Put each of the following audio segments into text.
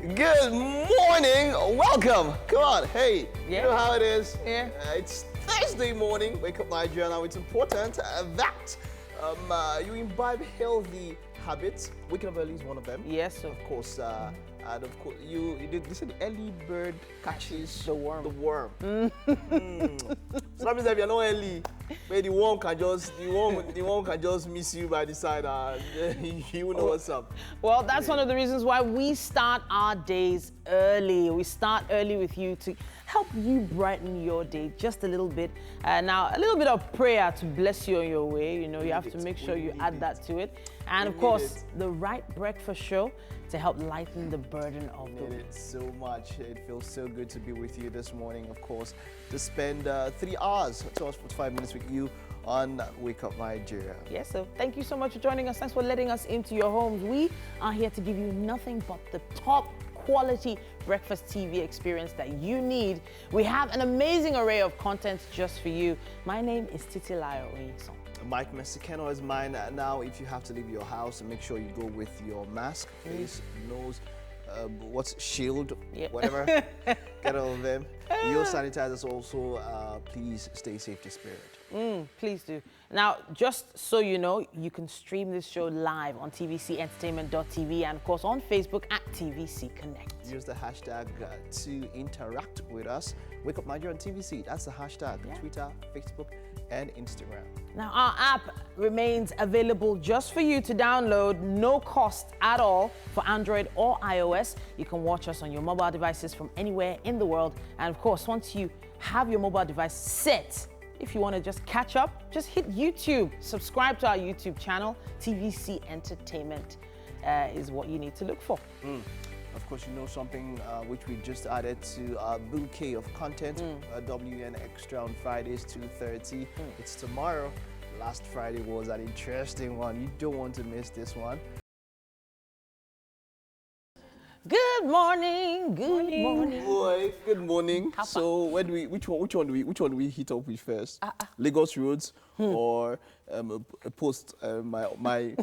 Good morning. Welcome. Come on. Hey, Yeah. you know how it is? Yeah. It's Thursday morning. Wake up, Nigeria. Now it's important that you imbibe healthy habits. Waking up early is one of them. Yes, sir. Of course. And of course, they said early bird catches The worm. The worm. So that means that if you're not early, maybe the worm can just miss you by the side. You know what's up. Well, that's one of the reasons why we start our days early. We start early with you to help you brighten your day just a little bit. Now, a little bit of prayer to bless you on your way. You know, you have to make sure you add that to it. And of course, the right breakfast show to help lighten the burden of the week. It so much. It feels so good to be with you this morning, of course, to spend 3 hours, 2 hours, 45 minutes with you on Wake Up Nigeria. Yes, so thank you so much for joining us. Thanks for letting us into your homes. We are here to give you nothing but the top quality breakfast TV experience that you need. We have an amazing array of content just for you. My name is Titilayo Oyinson. Mike Mexicano is mine. Now, if you have to leave your house, make sure you go with your mask, face, nose, shield, whatever. Get all of them. Your sanitizers also. Please stay safe to spirit. Please do. Now, just so you know, you can stream this show live on tvcentertainment.tv and, of course, on Facebook at TVC Connect. Use the hashtag to interact with us. Wake Up Nigeria on TVC. That's the hashtag. Yeah. Twitter, Facebook, and Instagram. Now, our app remains available just for you to download, no cost at all for Android or iOS. You can watch us on your mobile devices from anywhere in the world. And of course, once you have your mobile device set, if you want to just catch up, just hit YouTube. Subscribe to our YouTube channel. TVC Entertainment is what you need to look for. Of course, you know something which we just added to our bouquet of content, WN Extra on Fridays, 2:30. It's tomorrow. Last Friday was an interesting one. You don't want to miss this one. Good morning. Good morning. Boy, good morning. So, which one do we hit up with first? Lagos roads or a post? My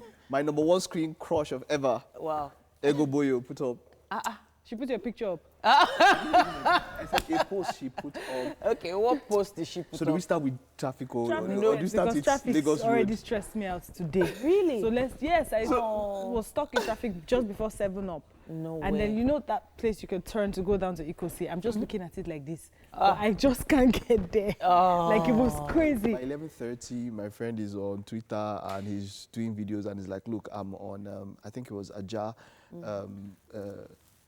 number one screen crush of ever. Wow. Ego Boyo put up. She put your picture up. I said a post she put up. Okay, what post did she put So up? do we start with traffic or do we start because with traffic Lagos already road? stressed me out today. Really? So I was stuck in traffic just before 7 up. No And way. then you know that place you can turn to go down to Ikosi. I'm just looking at it like this. But I just can't get there. Like it was crazy. By 11:30, my friend is on Twitter and he's doing videos and he's like, look, I'm on, I think it was Aja.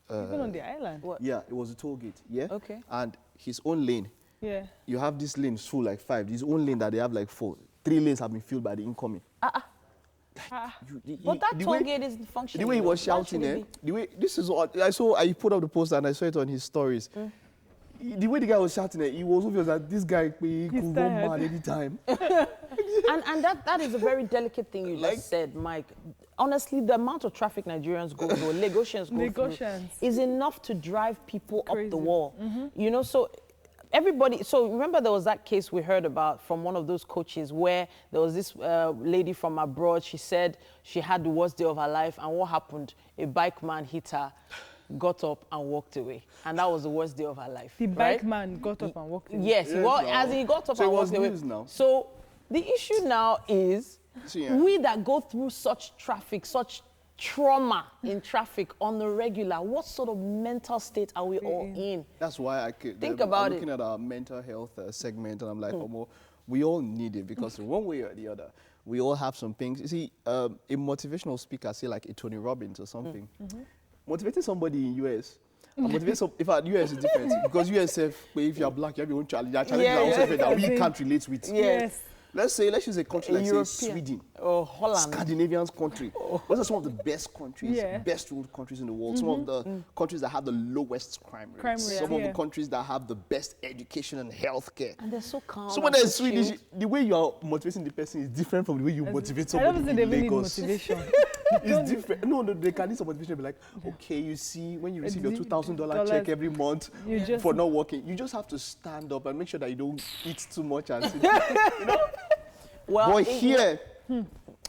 Even on the island. What? Yeah, it was a toll gate, yeah? Okay. And his own lane, Yeah. you have this lane full like 5. His own lane that they have like 4. 3 lanes have been filled by the incoming. But that toll gate isn't functioning. The way he was shouting, this is what I put up the post and I saw it on his stories. The way the guy was shouting, it was obvious that this guy could go mad anytime. And that is a very delicate thing you just said, Mike. Honestly, the amount of traffic Nigerians go through, Lagosians go through, is enough to drive people up the wall. You know, so remember there was that case we heard about from one of those coaches where there was this lady from abroad. She said she had the worst day of her life, and what happened? A bike man hit her, got up and walked away, and that was the worst day of her life. The bike man got up and walked away. Yes, as he got up and walked away. Now. So the issue now is we that go through such traffic, such trauma in traffic on the regular, what sort of mental state are we all in? That's why I'm looking at our mental health segment and I'm like, we all need it because one way or the other, we all have some things. You see, a motivational speaker, say like a Tony Robbins or something, motivating somebody in US, if our US is different because US, if you're black, you have your own challenge. Your challenges are also different that we can't relate with. Yes. Let's use a country like say Sweden, or Holland, Scandinavian country. Those are some of the best countries, best ruled countries in the world. Some of the countries that have the lowest crime rates. Some of the countries that have the best education and healthcare. and they're so calm. Someone that is Swedish, the way you are motivating the person is different from the way you motivate somebody. I don't think they in need Lagos. motivation. It's different. No, they can need some motivation. Be like, okay, you see, when you receive your $2,000 check every month for not working, you just have to stand up and make sure that you don't eat too much and sit. You know. Well, Boy, here,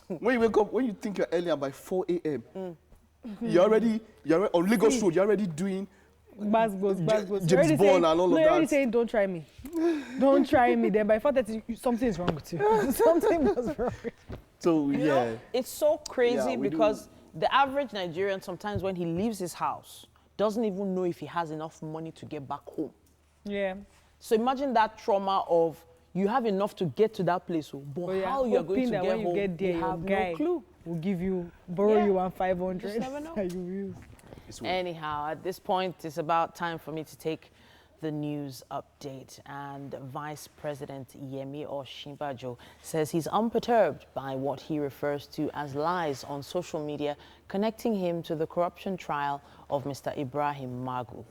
when you wake up, when you think you're early and by 4 a.m., you're already on Lagos Road, you're already doing James Bond and all of that. You're already saying, don't try me. Don't try me. Then by 4:30, something is wrong with you. Something was wrong. So, You know, it's so crazy because the average Nigerian, sometimes when he leaves his house, doesn't even know if he has enough money to get back home. Yeah. So imagine that trauma of you have enough to get to that place, but how you're going to get home, you get there, you have guy no clue. Will give you, borrow you 500. Just never know. You use. Anyhow, at this point, it's about time for me to take the news update. And Vice President Yemi Osinbajo says he's unperturbed by what he refers to as lies on social media connecting him to the corruption trial of Mr. Ibrahim Magu.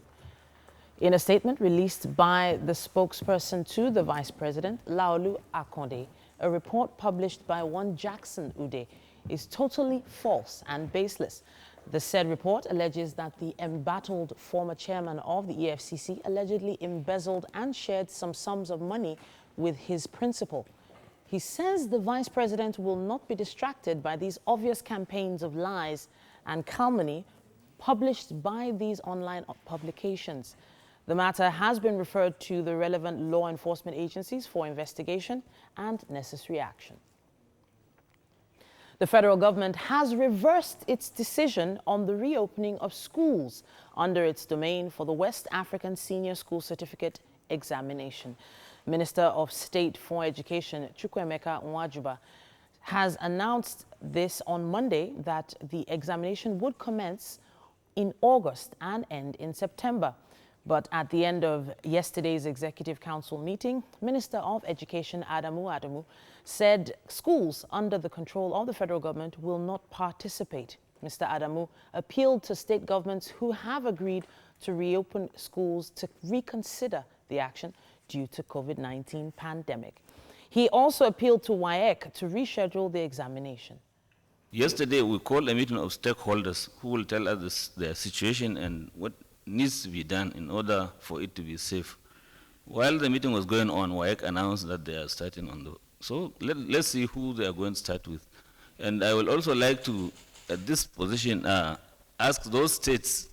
In a statement released by the spokesperson to the Vice President, Laolu Akonde, a report published by one Jackson Ude is totally false and baseless. The said report alleges that the embattled former chairman of the EFCC allegedly embezzled and shared some sums of money with his principal. He says the vice president will not be distracted by these obvious campaigns of lies and calumny published by these online publications. The matter has been referred to the relevant law enforcement agencies for investigation and necessary action. The federal government has reversed its decision on the reopening of schools under its domain for the West African Senior School Certificate examination. Minister of State for Education, Chukwuemeka Nwajuba, has announced this on Monday that the examination would commence in August and end in September. But at the end of yesterday's Executive Council meeting, Minister of Education Adamu said schools under the control of the federal government will not participate. Mr. Adamu appealed to state governments who have agreed to reopen schools to reconsider the action due to COVID-19 pandemic. He also appealed to WAEC to reschedule the examination. Yesterday, we called a meeting of stakeholders who will tell us their situation and what needs to be done in order for it to be safe. While the meeting was going on, WAEC announced that they are starting on the... So let's see who they are going to start with. And I would also like to, at this position, ask those states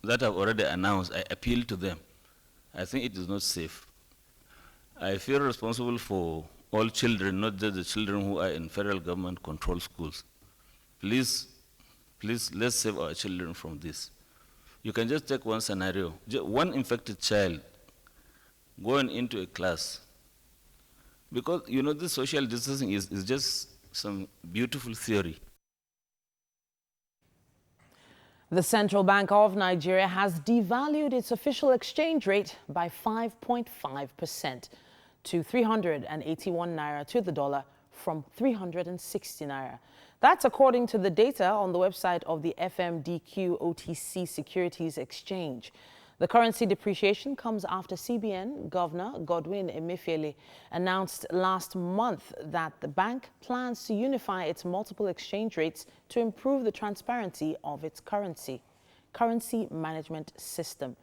that have already announced, I appeal to them. I think it is not safe. I feel responsible for all children, not just the children who are in federal government controlled schools. Please, let's save our children from this. You can just take one scenario. One infected child going into a class. Because, you know, this social distancing is just some beautiful theory. The Central Bank of Nigeria has devalued its official exchange rate by 5.5% to 381 naira to the dollar from 360 naira. That's according to the data on the website of the FMDQ OTC Securities Exchange. The currency depreciation comes after CBN Governor Godwin Emefiele announced last month that the bank plans to unify its multiple exchange rates to improve the transparency of its currency management system.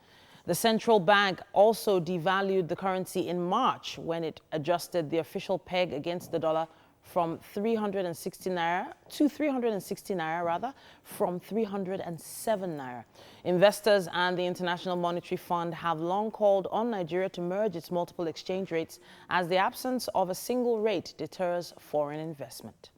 The central bank also devalued the currency in March when it adjusted the official peg against the dollar from 360 naira to 360 naira rather, from 307 naira. Investors and the International Monetary Fund have long called on Nigeria to merge its multiple exchange rates as the absence of a single rate deters foreign investment.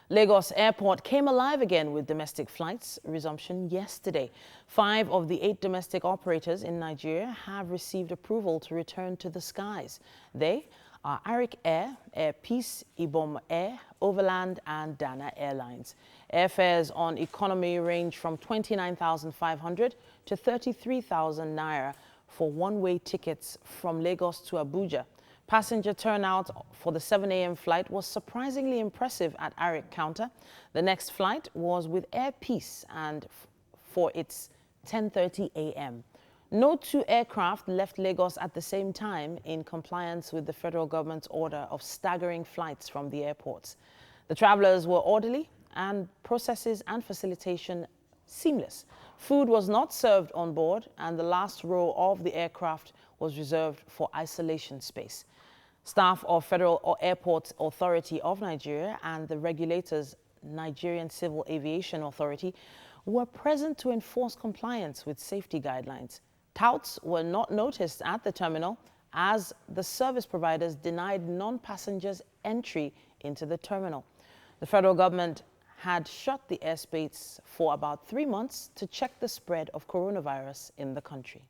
Lagos Airport came alive again with domestic flights resumption yesterday. 5 of the 8 domestic operators in Nigeria have received approval to return to the skies. They are Arik Air, Air Peace, Ibom Air, Overland and Dana Airlines. Airfares on economy range from 29,500 to 33,000 naira for one-way tickets from Lagos to Abuja. Passenger turnout for the 7 a.m. flight was surprisingly impressive at Arik counter. The next flight was with Air Peace and for its 10:30 a.m. No 2 aircraft left Lagos at the same time in compliance with the federal government's order of staggering flights from the airports. The travelers were orderly and processes and facilitation seamless. Food was not served on board and the last row of the aircraft was reserved for isolation space. Staff of Federal Airports Authority of Nigeria and the regulators Nigerian Civil Aviation Authority, were present to enforce compliance with safety guidelines. Touts were not noticed at the terminal as the service providers denied non-passengers entry into the terminal. The federal government had shut the airspace for about 3 months to check the spread of coronavirus in the country.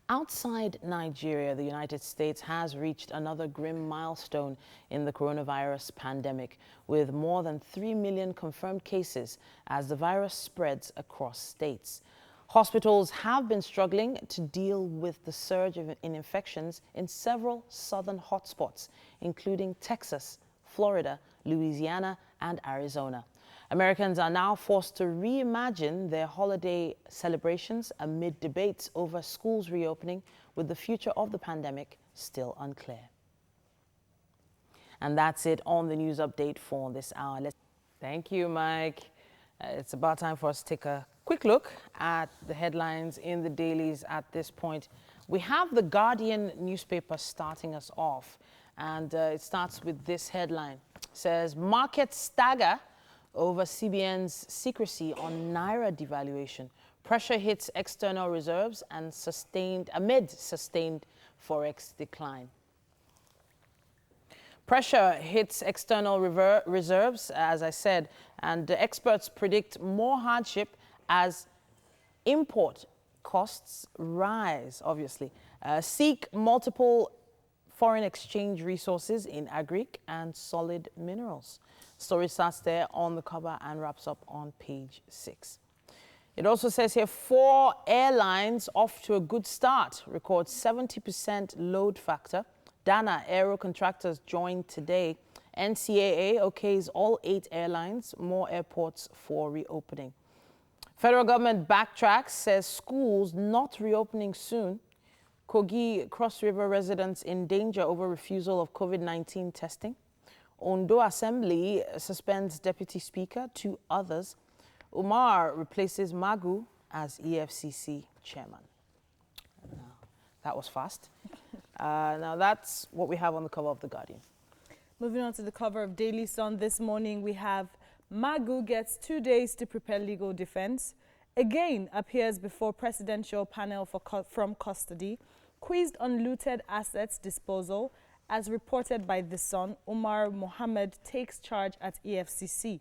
Outside Nigeria, the United States has reached another grim milestone in the coronavirus pandemic, with more than 3 million confirmed cases as the virus spreads across states. Hospitals have been struggling to deal with the surge in infections in several southern hotspots, including Texas, Florida, Louisiana, and Arizona. Americans are now forced to reimagine their holiday celebrations amid debates over schools reopening, with the future of the pandemic still unclear. And that's it on the news update for this hour. Thank you, Mike. It's about time for us to take a quick look at the headlines in the dailies at this point. We have the Guardian newspaper starting us off, and it starts with this headline. It says, markets stagger over CBN's secrecy on Naira devaluation. Pressure hits external reserves and amid sustained forex decline. Pressure hits external reserves, as I said, and the experts predict more hardship as import costs rise, obviously. Seek multiple foreign exchange resources in agri and solid minerals. Story starts there on the cover and wraps up on page 6. It also says here, 4 airlines off to a good start, records 70% load factor. Dana Aero contractors joined today. NCAA okays all 8 airlines, more airports for reopening. Federal government backtracks, says schools not reopening soon. Kogi Cross River residents in danger over refusal of COVID-19 testing. Ondo Assembly suspends Deputy Speaker, 2 others. Umar replaces Magu as EFCC chairman. Now, that was fast. Now that's what we have on the cover of The Guardian. Moving on to the cover of Daily Sun this morning, we have Magu gets 2 days to prepare legal defense. Again appears before presidential panel from custody. Quizzed on looted assets disposal. As reported by The Sun, Umar Mohammed takes charge at EFCC.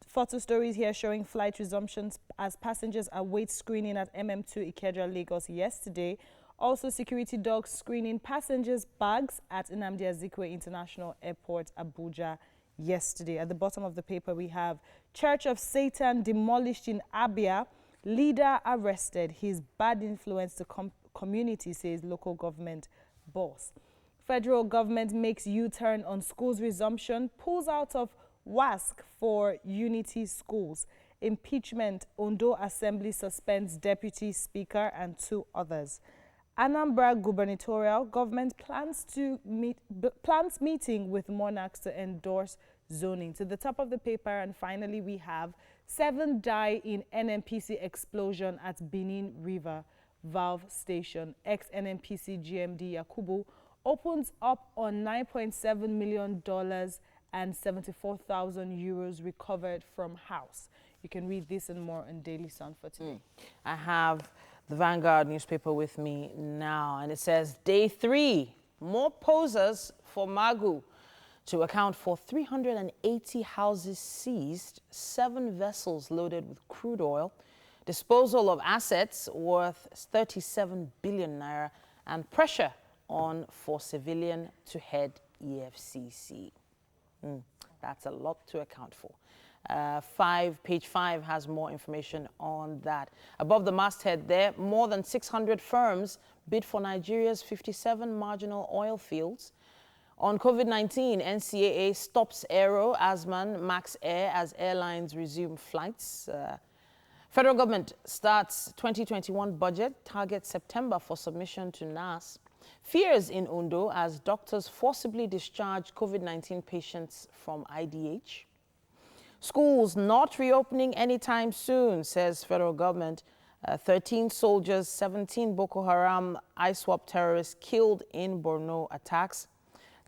Photo stories here showing flight resumptions as passengers await screening at MM2 Ikeja, Lagos yesterday. Also, security dogs screening passengers' bags at Nnamdi Azikiwe International Airport, Abuja, yesterday. At the bottom of the paper, we have Church of Satan demolished in Abia. Leader arrested. His bad influence to community, says local government boss. Federal government makes U-turn on schools resumption, pulls out of WASSCE for Unity schools. Impeachment, Ondo Assembly suspends Deputy Speaker and 2 others. Anambra gubernatorial government plans meeting with monarchs to endorse zoning. To the top of the paper, and finally we have 7 die in NNPC explosion at Benin River Valve Station. Ex-NNPC GMD Yakubu opens up on $9.7 million and 74,000 euros recovered from house. You can read this and more on Daily Sun for today. I have the Vanguard newspaper with me now, and it says, day 3, more posers for Magu to account for 380 houses seized, 7 vessels loaded with crude oil, disposal of assets worth 37 billion naira, and pressure on for civilian to head EFCC. That's a lot to account for. Page 5 has more information on that. Above the masthead there, more than 600 firms bid for Nigeria's 57 marginal oil fields. On COVID-19, NCAA stops Aero, Asman, Max Air as airlines resume flights. Federal government starts 2021 budget, targets September for submission to NAS. Fears in Ondo as doctors forcibly discharge COVID-19 patients from IDH. Schools not reopening anytime soon, says federal government. 13 soldiers, 17 Boko Haram ISWAP terrorists killed in Borno attacks.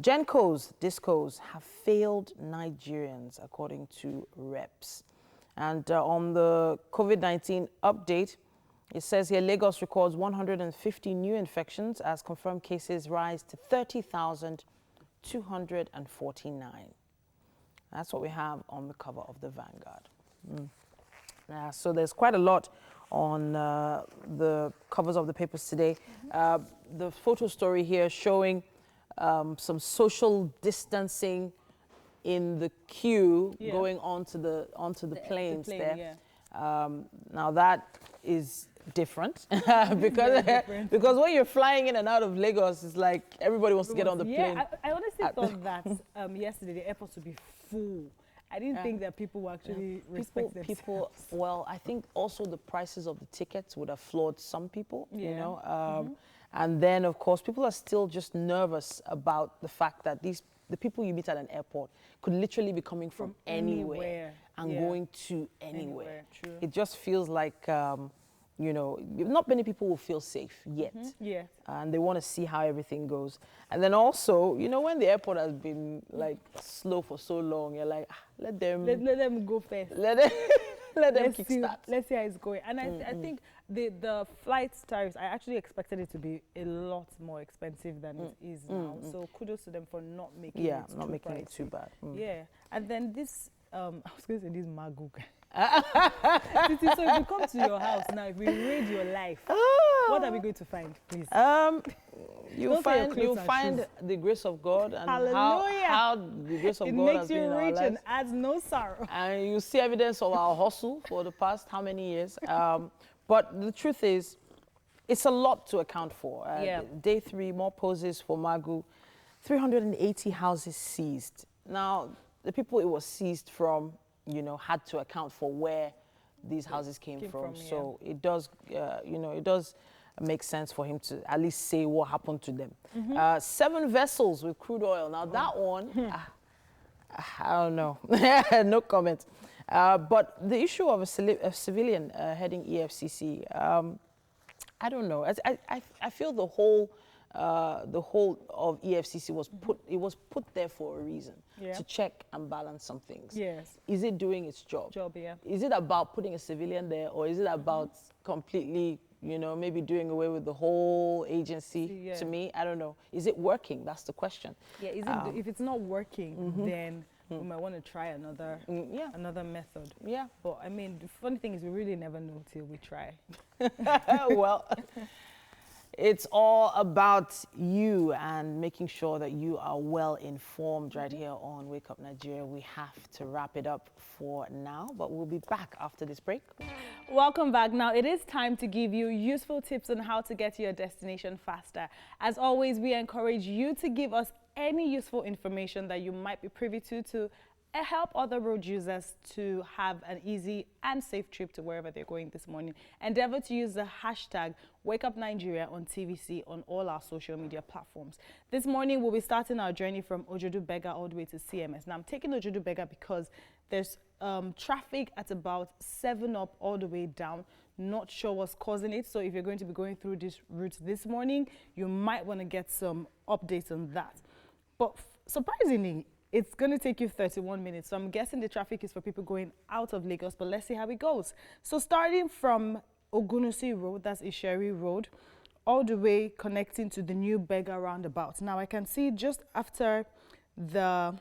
Gencos, discos have failed Nigerians, according to reps. And on the COVID-19 update, it says here Lagos records 150 new infections as confirmed cases rise to 30,249. That's what we have on the cover of the Vanguard. So there's quite a lot on the covers of the papers today. The photo story here showing some social distancing in the queue going onto the planes there. Yeah. Now that is different because when you're flying in and out of Lagos, it's like everybody wants to get on the plane. I honestly thought that yesterday the airport would be full. I didn't think that people would actually respect themselves. Well, I think also the prices of the tickets would have floored some people, you know. And then, of course, people are still just nervous about the fact that the people you meet at an airport could literally be coming from anywhere and going to anywhere. True. It just feels like, you know, not many people will feel safe yet. And they want to see how everything goes. And then also, you know, when the airport has been like slow for so long, you're like, let them go first. Let them kickstart. Let's see how it's going. And I think the flight tariffs, I actually expected it to be a lot more expensive than it is now. So kudos to them for not making it too not making pricey. it too bad. Yeah. And then this, I was going to say this Magoo guy. So if we come to your house now, if we raid your life, what are we going to find, please? You'll find the grace of God and how the grace of God has been in our lives. It makes you rich and adds no sorrow. And you see evidence of our hustle for the past how many years. But the truth is, it's a lot to account for. Day 3, more poses for Magu, 380 houses seized. Now, the people it was seized from, you know, had to account for where these houses came from. So it does, you know, it does make sense for him to at least say what happened to them. 7 vessels with crude oil. Now that one, I don't know, no comment. But the issue of a civilian heading EFCC, I don't know. I feel the whole of EFCC was put there for a reason, to check and balance some things. Yes. Is it doing its job? Is it about putting a civilian there, or is it about completely, you know, maybe doing away with the whole agency? To me, I don't know. Is it working? That's the question. Yeah. If it's not working, then we might want to try another method. Yeah. But I mean, the funny thing is, we really never know till we try. Well. It's all about you and making sure that you are well informed right here on Wake Up Nigeria. We have to wrap it up for now, but we'll be back after this break. Welcome back. Now, it is time to give you useful tips on how to get to your destination faster. As always, we encourage you to give us any useful information that you might be privy to help other road users to have an easy and safe trip to wherever they're going this morning. Endeavor to use the hashtag WakeUpNigeria on TVC on all our social media platforms. This morning, we'll be starting our journey from Ojodu Bega all the way to CMS. Now, I'm taking Ojodu Bega because there's traffic at about 7 up all the way down. Not sure what's causing it. So if you're going to be going through this route this morning, you might want to get some updates on that. But surprisingly, it's going to take you 31 minutes. So I'm guessing the traffic is for people going out of Lagos, but let's see how it goes. So starting from Ogunusi Road, that's Isheri Road, all the way connecting to the new Bega roundabout. Now I can see just after the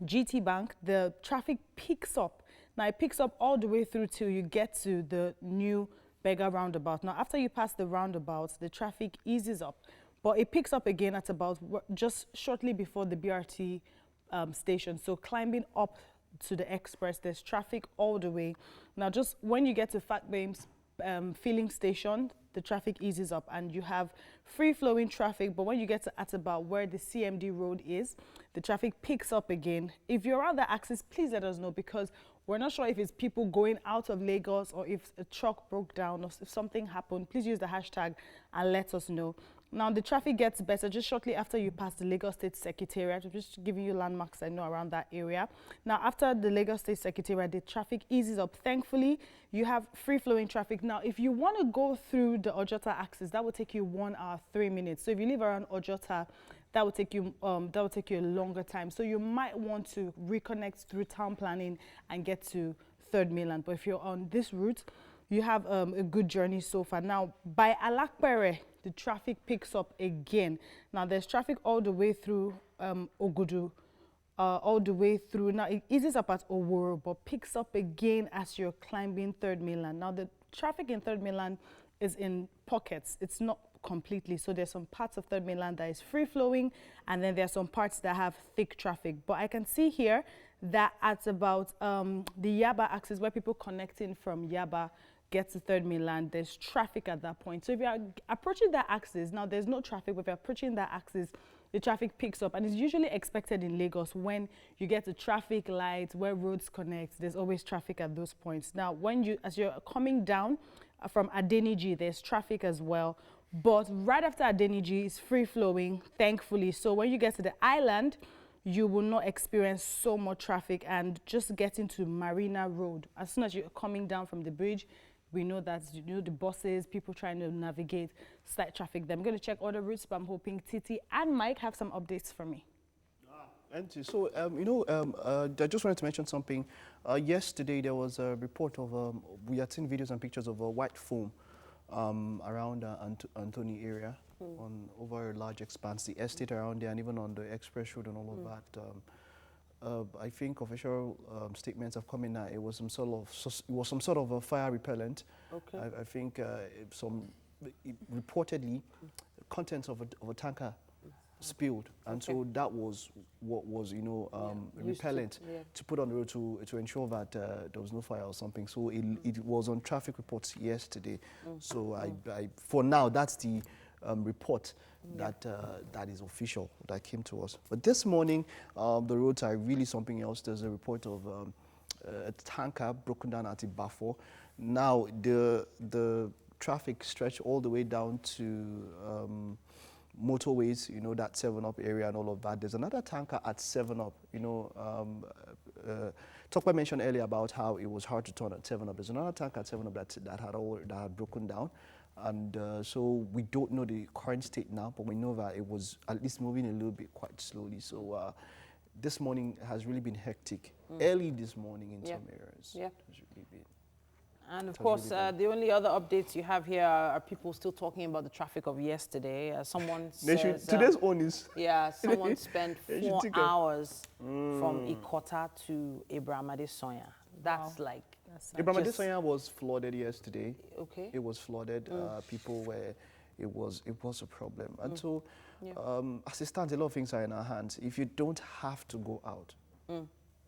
GT Bank, the traffic picks up. Now it picks up all the way through till you get to the new Bega roundabout. Now after you pass the roundabout, the traffic eases up, but it picks up again at about just shortly before the BRT station. So climbing up to the express, there's traffic all the way. Now just when you get to Fat Bames filling station, the traffic eases up and you have free-flowing traffic, but when you get to at about where the CMD road is, the traffic picks up again. If you're around that axis, please let us know, because we're not sure if it's people going out of Lagos or if a truck broke down or if something happened. Please use the hashtag and let us know. Now, the traffic gets better just shortly after you pass the Lagos State Secretariat. I'm just giving you landmarks I know around that area. Now, after the Lagos State Secretariat, the traffic eases up. Thankfully, you have free-flowing traffic. Now, if you want to go through the Ojota axis, that will take you 1 hour, 3 minutes. So if you live around Ojota, that will take you a longer time. So you might want to reconnect through town planning and get to 3rd Mainland. But if you're on this route, you have a good journey so far. Now, by Alakpere, the traffic picks up again. Now, there's traffic all the way through Ogudu, all the way through. Now, it eases up at Oworo, but picks up again as you're climbing 3rd Mainland. Now, the traffic in 3rd Mainland is in pockets. It's not completely. So there's some parts of 3rd Mainland that is free-flowing, and then there's some parts that have thick traffic. But I can see here that at about the Yaba axis, where people connecting from Yaba get to 3rd Mainland, there's traffic at that point. So if you're approaching that axis, now there's no traffic, but if you're approaching that axis, the traffic picks up, and it's usually expected in Lagos when you get to traffic lights where roads connect. There's always traffic at those points. Now, as you're coming down from Adeniji, there's traffic as well, but right after Adeniji is free flowing, thankfully. So when you get to the island, you will not experience so much traffic, and just getting to Marina Road. As soon as you're coming down from the bridge, we know that, the buses, people trying to navigate, slight traffic there. I'm going to check other routes, but I'm hoping Titi and Mike have some updates for me. So, I just wanted to mention something. Yesterday, there was a report of, we had seen videos and pictures of a white foam around Anthony area, over a large expanse, the estate around there, and even on the express road and all of that. I think official statements have come in that it was some sort of a fire repellent. Okay. I think reportedly contents of a tanker spilled, and so that was what was repellent to put on the road to ensure that there was no fire or something. So it was on traffic reports yesterday. So I for now that's the report that is official that came to us. But this morning, the roads are really something else. There's a report of a tanker broken down at Ibafo. Now the traffic stretched all the way down to motorways, that 7-Up area and all of that. There's another tanker at 7-Up. Tokwe mentioned earlier about how it was hard to turn at 7-Up. There's another tanker at 7-Up that had broken down. And so we don't know the current state now, but we know that it was at least moving a little bit quite slowly. So this morning has really been hectic. Early this morning in some areas. Yeah. And of course, the only other updates you have here are people still talking about the traffic of yesterday. Someone says... Today's one is... Yeah, someone spent 4 hours from Ikota to Abraham Adesoya. That's like... Abraham Adesoya was flooded yesterday. Okay. It was flooded. People were... It was a problem. And so, as it stands, a lot of things are in our hands. If you don't have to go out,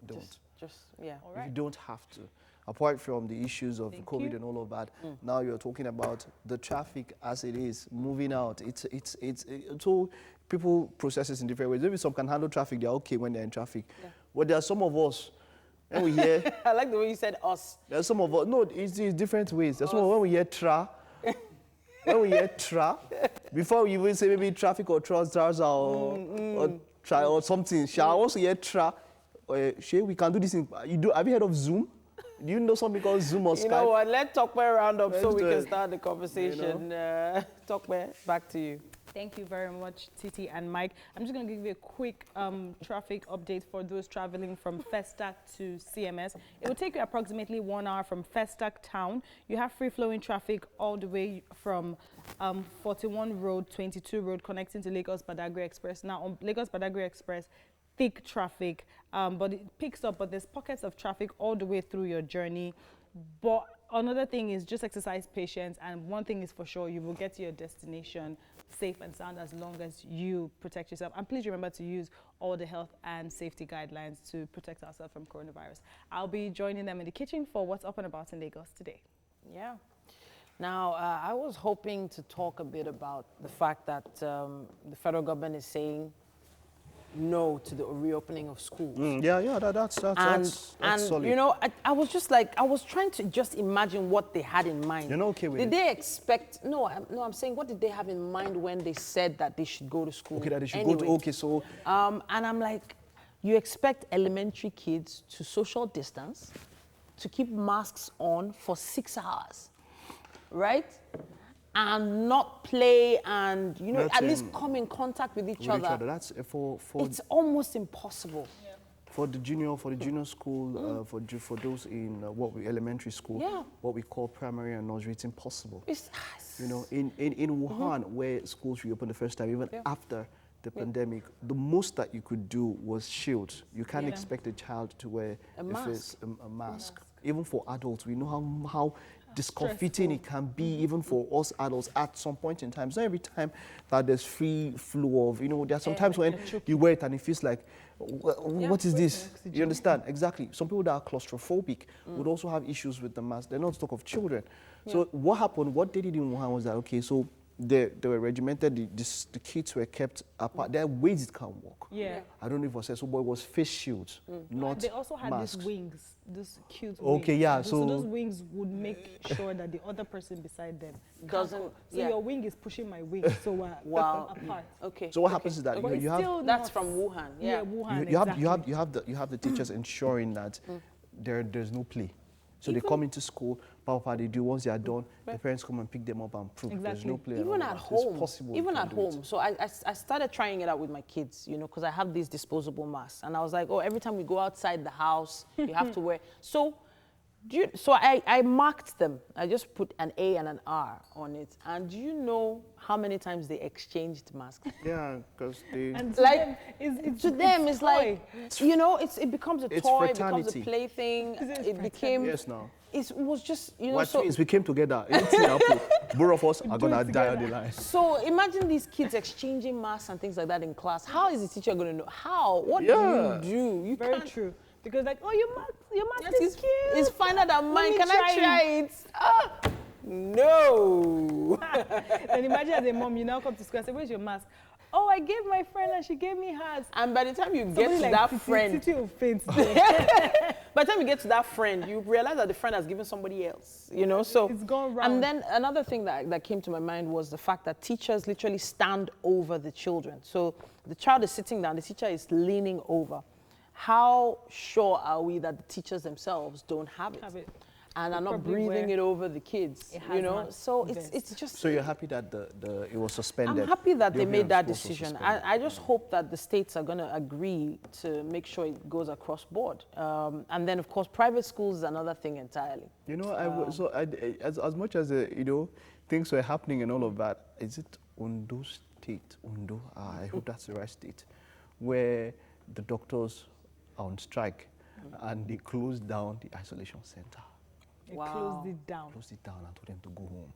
don't. If you don't have to. Apart from the issues of COVID and all of that, now you're talking about the traffic as it is, moving out. So people process this in different ways. Maybe some can handle traffic, they're okay when they're in traffic. Yeah. But there are some of us, when we hear... I like the way you said us. There are some of us, no, it's different ways. There's some of us, when we hear tra, before we even say maybe traffic or trousers or something, shall also hear tra, we can do this in... Have you heard of Zoom? Do you know something called Zoom or Skype? You know what, let's talk round up so we can start the conversation. Tokwe, back to you. Thank you very much, Titi and Mike. I'm just going to give you a quick traffic update for those traveling from Festac to CMS. It will take you approximately 1 hour from Festac town. You have free-flowing traffic all the way from 41 Road, 22 Road, connecting to Lagos Badagry Express. Now, on Lagos Badagry Express, thick traffic, but it picks up, but there's pockets of traffic all the way through your journey. But another thing is just exercise patience, and one thing is for sure, you will get to your destination safe and sound as long as you protect yourself. And please remember to use all the health and safety guidelines to protect ourselves from coronavirus. I'll be joining them in the kitchen for What's Up and About in Lagos today. Yeah. Now, I was hoping to talk a bit about the fact that the federal government is saying no to the reopening of schools. That's solid. You know, I was just like, I was trying to just imagine what they had in mind. You're not okay with it? Did they expect, I'm saying, what did they have in mind when they said that they should go to school? Okay, that they should go to, okay, so... And I'm like, you expect elementary kids to social distance, to keep masks on for 6 hours, right? and not play and, you know, at least come in contact with each other. That's for it's almost impossible. Yeah. For the junior school, for those in elementary school, what we call primary and nursery, it's impossible. You know, in Wuhan, where schools reopened the first time, even after the pandemic, the most that you could do was shield. You can't expect a child to wear a mask. Even for adults, we know how discomforting it can be, even for us adults at some point in time. It's not every time that there's free flow of, you know, there are some times when you wear it and it feels like, what is this? You understand? Exactly. Some people that are claustrophobic would also have issues with the mask. They're not to talk of children. So what happened, what they did in Wuhan was that, okay, so they were regimented, the kids were kept apart. Their ways can't walk. Yeah. I don't know if I said so, but it was face shields, not They also had masks. these wings, these cute Okay, wings. yeah, So those wings would make sure that the other person beside them doesn't. So your wing is pushing my wing, so we're apart. Okay. So what happens is that you have that's from Wuhan. Yeah, Wuhan. You have the teachers ensuring that there's no play. So they come into school, Papa, they do. Once they are done, the parents come and pick them up and prove there's no play. Even at home, So I started trying it out with my kids, you know, because I have these disposable masks, and I was like, oh, every time we go outside the house, you have to wear. So I marked them. I just put an A and an R on it. And do you know how many times they exchanged masks? Yeah, because they... And to them, it's like, you know, it becomes a toy, it becomes a plaything. It became... Yes, now. It was just, you know, What means we came together. Both of us are going to die on the line. So imagine these kids exchanging masks and things like that in class. How is the teacher going to know? How? What do you do? You Very can't... true. Because like, oh, your mask is cute. It's finer than mine. Can I try it? Ah, no. And imagine as a mom, you now come to school and say, where's your mask? Oh, I gave my friend and she gave me hers. And by the time you get to that friend, by the time you get to that friend, you realize that the friend has given somebody else, you know? So it's gone wrong. And then another thing that came to my mind was the fact that teachers literally stand over the children. So the child is sitting down, the teacher is leaning over. How sure are we that the teachers themselves don't have it? And are not breathing it over the kids, you know? So it's just... So you're happy that it was suspended? I'm happy that they made that decision. I just hope that the states are going to agree to make sure it goes across board. And then, of course, private schools is another thing entirely. You know, as much as, you know, things were happening and all of that, is it Ondo State, I hope that's the right state, where the doctors are on strike and they closed down the isolation center? Closed it down. Closed it down and told them to go home.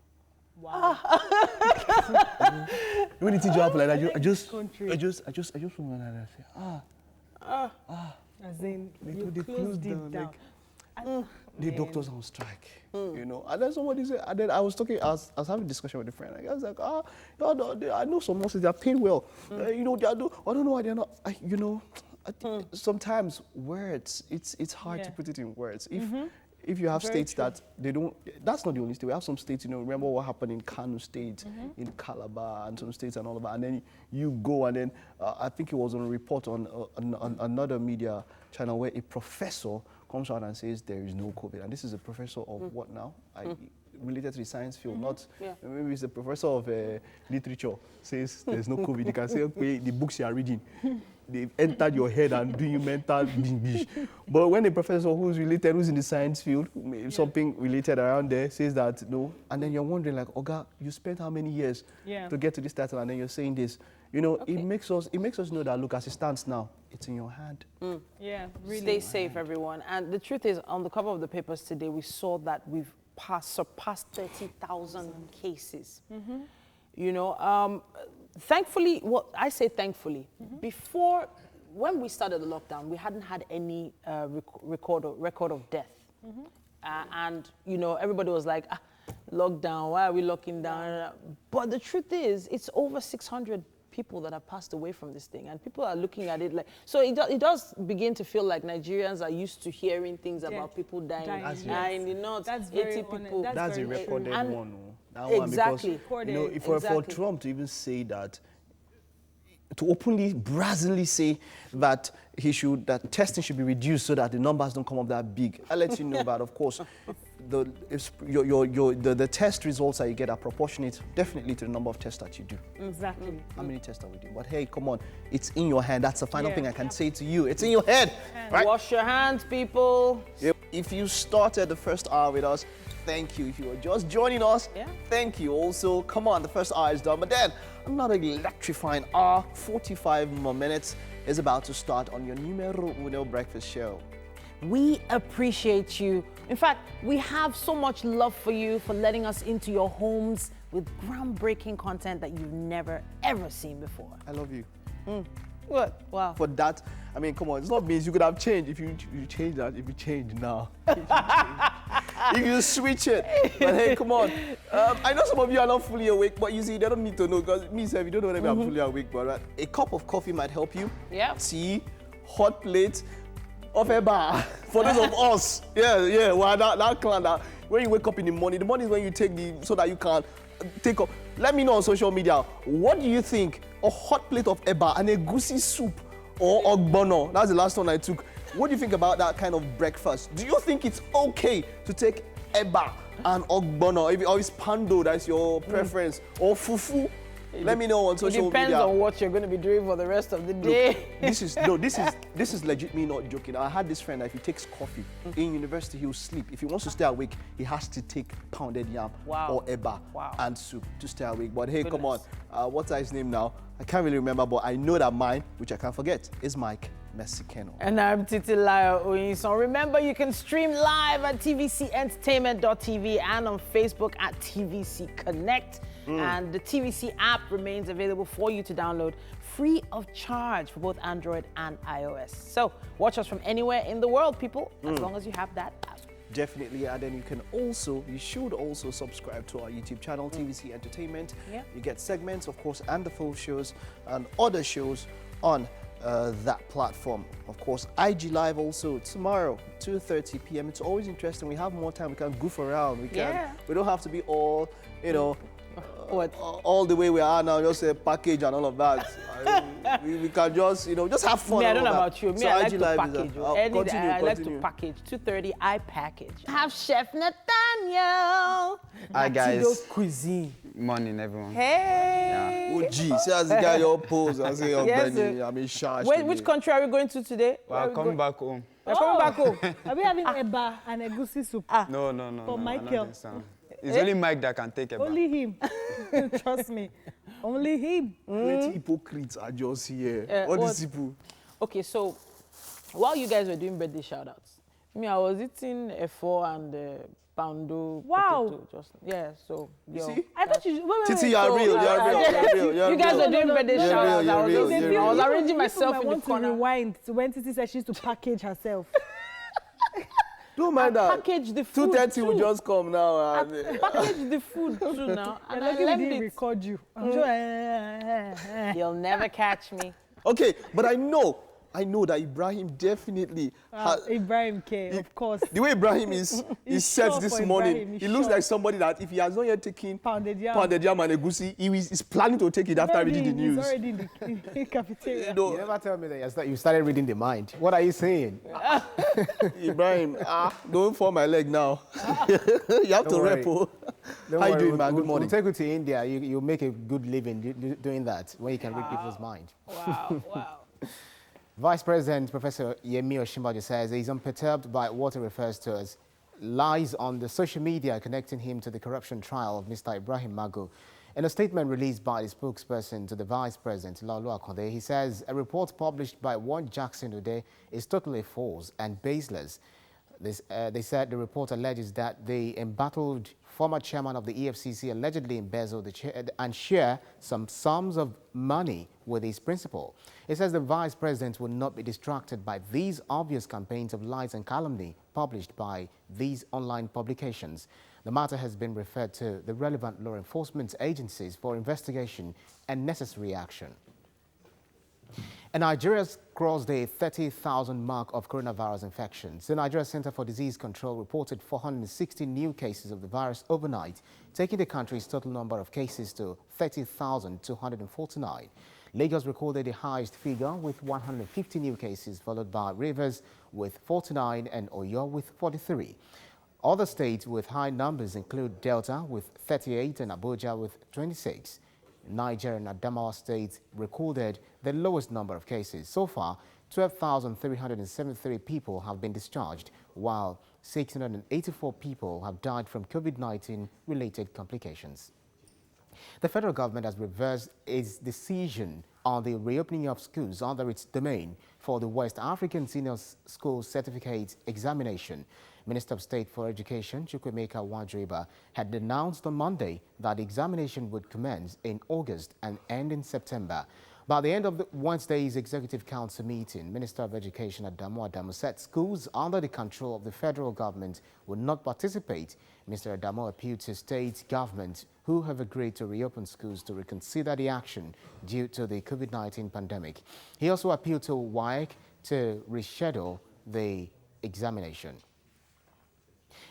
Wow. When the teacher happened like that, I just went and I say, As in, they closed it down. Like, the doctors are on strike, you know. And then somebody said, and then I was having a discussion with a friend. I was like, I know some nurses, they are paid well. You know, I don't know why they're not, you know. Sometimes words, it's hard to put it in words. If you have states that they don't, that's not the only state. We have some states, you know, remember what happened in Kano State, in Calabar, and some states and all of that. And then you go and then, I think it was on a report on another media channel where a professor comes out and says there is no COVID. And this is a professor of what now? Related to the science field, not maybe it's a professor of literature says there's no COVID. You can say, okay, the books you are reading, they've entered your head and do you mental binge. But when a professor who's related, who's in the science field, something related around there says that no, and then you're wondering like, Oga, you spent how many years to get to this title, and then you're saying this. You know, it makes us know that look, as it stands now, it's in your hand. Yeah, really. Stay safe, everyone. And the truth is, on the cover of the papers today, we saw that we've surpassed 30,000 cases. You know, thankfully, well, I say thankfully, before, when we started the lockdown, we hadn't had any record of death. And, you know, everybody was like, lockdown, why are we locking down? But the truth is, it's over 600 people that have passed away from this thing, and people are looking at it like, so it does begin to feel like Nigerians are used to hearing things about people dying in the north, that's 80 people. That's a recorded one. That exactly. One, because, you know, if for Trump to even say that, to openly, brazenly say that that testing should be reduced so that the numbers don't come up that big, I'll let you know about, of course, the test results that you get are proportionate definitely to the number of tests that you do. Exactly. How many tests are we doing? But hey, come on, it's in your hand. That's the final thing I can say to you. It's in your head. Right? Wash your hands, people. Yep. If you started the first hour with us, thank you. If you were just joining us, thank you also. Come on, the first hour is done. But then another electrifying hour, 45 more minutes is about to start on your numero uno breakfast show. We appreciate you. In fact, we have so much love for you for letting us into your homes with groundbreaking content that you've never, ever seen before. I love you. What? Wow. For that, I mean, come on, it's not means you could have changed if you change that, if you change now. If you switch it. But hey, come on. I know some of you are not fully awake, but you see, they don't need to know, because me, sir, you don't know whether I'm fully awake, but right? A cup of coffee might help you. Yeah. Tea, hot plate, of a bar. For those of us. Yeah, well, that clan, that when you wake up in the morning is when you take so that you can take up. Let me know on social media, what do you think? A hot plate of eba and a goosey soup or ogbono? That's the last one I took. What do you think about that kind of breakfast? Do you think it's okay to take eba and ogbono? Or is pando, that's your preference? Or fufu? Let me know on social media. It depends on what you're going to be doing for the rest of the day. Look, this is legit me not joking. I had this friend that if he takes coffee in university, he'll sleep. If he wants to stay awake, he has to take pounded yam or eba and soup to stay awake. But hey, come on. What's his name now? I can't really remember, but I know that mine, which I can't forget, is Mike Mexicano. And I'm Titilayo Oyinson. Remember, you can stream live at tvcentertainment.tv and on Facebook at TVC Connect. And the TVC app remains available for you to download free of charge for both Android and iOS. So watch us from anywhere in the world, people, as long as you have that app. Definitely, and then you should also subscribe to our YouTube channel, TVC Entertainment. Yeah. You get segments, of course, and the full shows and other shows on that platform. Of course, IG Live also tomorrow, 2:30 p.m. It's always interesting. We have more time. We can goof around. We don't have to be all, all the way we are now, just a package and all of that. we can just, just have fun. I don't know about you. So I like IG to Live package. I like to package. 2:30, I package. I have Chef Nathaniel. Hi, guys. Cuisine. Morning, everyone. Hey. Oh, gee. See, as the guy your pose, I say, I'm in charge. Wait, which country are we going to today? Well, coming back home. We're coming back home. Are we having eba and a goosey soup? No. For Michael. It's only Mike that can take eba. Only him. Trust me. Only him. Plenty hypocrites are just here. All these people. Okay, so while you guys were doing birthday shout-outs, I was eating F4 and pando. Wow. Potato, so see? I thought you. Wait. Titi, you're real. You guys were doing birthday shout-outs. I was real. arranging myself in the want corner. to rewind to when Titi said she used to package herself. Don't mind that. Package the food. 2:30 will just come now. And package the food too now. And I didn't record you. I'm sure. You'll never catch me. Okay, but I know that Ibrahim definitely Ibrahim K, of course. The way Ibrahim is set this morning, he looks like somebody that if he has not yet taken pounded yam and egusi, he is planning to take it after reading the news. He's already in the cafeteria. You never tell me that you started reading the mind. What are you saying? Ibrahim, don't fall my leg now. You have to repo. How you doing, man? Good morning. We'll take you to India. You make a good living doing that, where you can read people's mind. Wow. Vice President Professor Yemi Osinbajo says he's unperturbed by what he refers to as lies on the social media connecting him to the corruption trial of Mr. Ibrahim Magu. In a statement released by the spokesperson to the Vice President, Laolu Akonde, he says a report published by one Jackson Ude is totally false and baseless. They said the report alleges that the embattled former chairman of the EFCC allegedly embezzled and shared some sums of money with his principal. It says the vice president will not be distracted by these obvious campaigns of lies and calumny published by these online publications. The matter has been referred to the relevant law enforcement agencies for investigation and necessary action. And Nigeria's crossed the 30,000 mark of coronavirus infections. The Nigeria Center for Disease Control reported 460 new cases of the virus overnight, taking the country's total number of cases to 30,249. Lagos recorded the highest figure with 150 new cases, followed by Rivers with 49 and Oyo with 43. Other states with high numbers include Delta with 38 and Abuja with 26. Niger and Adamawa states recorded the lowest number of cases. So far, 12,373 people have been discharged, while 684 people have died from COVID-19 related complications. The federal government has reversed its decision on the reopening of schools under its domain for the West African Senior School Certificate Examination. Minister of State for Education, Chukwuemeka Wadriba, had announced on Monday that the examination would commence in August and end in September. By the end of Wednesday's Executive Council meeting, Minister of Education Adamu said schools under the control of the federal government would not participate. Mr. Adamu appealed to state governments who have agreed to reopen schools to reconsider the action due to the COVID-19 pandemic. He also appealed to WASSCE to reschedule the examination.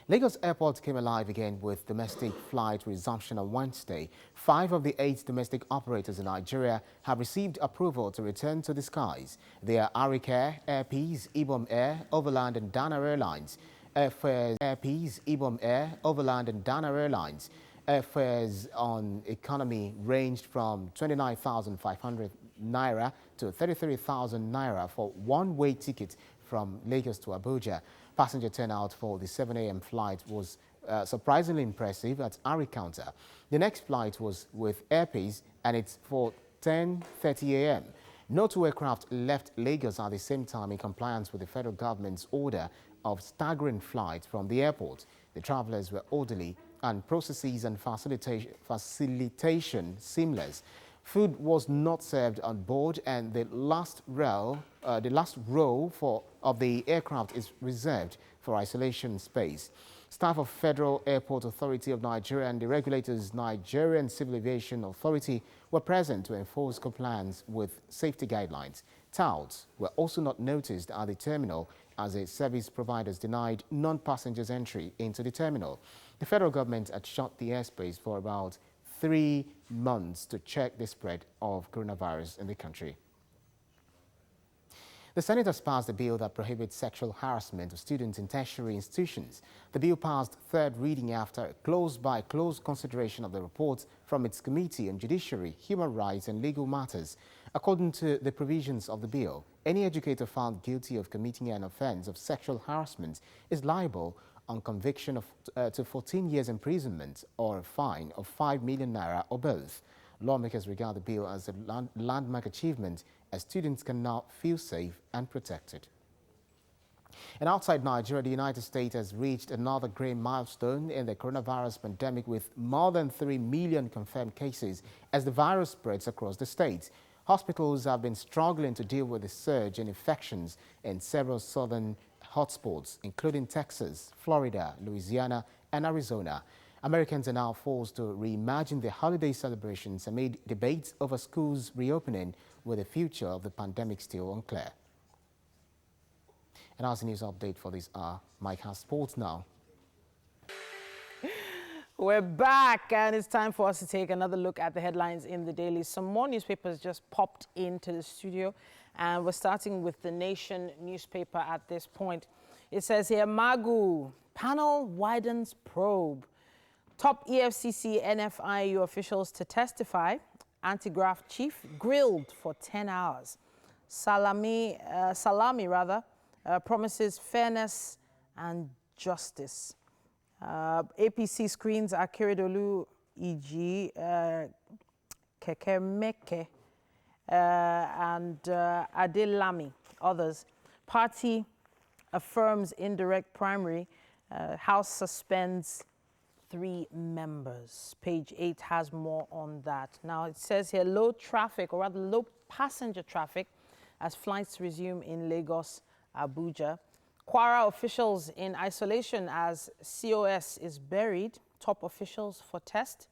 Lagos Airport came alive again with domestic flight resumption on Wednesday. 5 of the 8 domestic operators in Nigeria have received approval to return to the skies. They are Arik Air, Air Peace, Ibom Air, Overland and Dana Airlines. Airfares Air Peace, Ibom Air, Overland and Dana Airlines. Airfares on economy ranged from 29,500 Naira to 33,000 Naira for one-way ticket from Lagos to Abuja. Passenger turnout for the 7 a.m. flight was surprisingly impressive at Arik counter. The next flight was with Air Peace and it's for 10:30 a.m. No 2 aircraft left Lagos at the same time in compliance with the federal government's order of staggering flights from the airport. The travelers were orderly and processes and facilitation seamless. Food was not served on board, and the last row of the aircraft is reserved for isolation space. Staff of Federal Airport Authority of Nigeria and the regulators Nigerian Civil Aviation Authority were present to enforce compliance with safety guidelines. Touts were also not noticed at the terminal as the service providers denied non-passengers entry into the terminal. The federal government had shut the airspace for about 3 months to check the spread of coronavirus in the country. The Senate has passed a bill that prohibits sexual harassment of students in tertiary institutions. The bill passed third reading after a close-by-close consideration of the report from its Committee on Judiciary, Human Rights and Legal Matters. According to the provisions of the bill, any educator found guilty of committing an offense of sexual harassment is liable on conviction to 14 years imprisonment or a fine of 5 million naira or both. Lawmakers regard the bill as a landmark achievement as students can now feel safe and protected. And outside Nigeria, the United States has reached another great milestone in the coronavirus pandemic with more than 3 million confirmed cases as the virus spreads across the state. Hospitals have been struggling to deal with the surge in infections in several southern hotspots, including Texas, Florida, Louisiana, and Arizona. Americans are now forced to reimagine their holiday celebrations amid debates over schools reopening, with the future of the pandemic still unclear. And that's the news update for this hour. Mike has sports now. We're back, and it's time for us to take another look at the headlines in the daily. Some more newspapers just popped into the studio, and we're starting with the Nation newspaper at this point. It says here, Magu, panel widens probe. Top EFCC NFIU officials to testify. Anti-graft chief grilled for 10 hours. Salami promises fairness and justice. APC screens Akeredolu E.G. Kekemeke and Adelami, others. Party affirms indirect primary. House suspends 3 members. Page 8 has more on that. Now it says here low traffic, or rather low passenger traffic, as flights resume in Lagos, Abuja. Kwara officials in isolation as COS is buried. Top officials for test.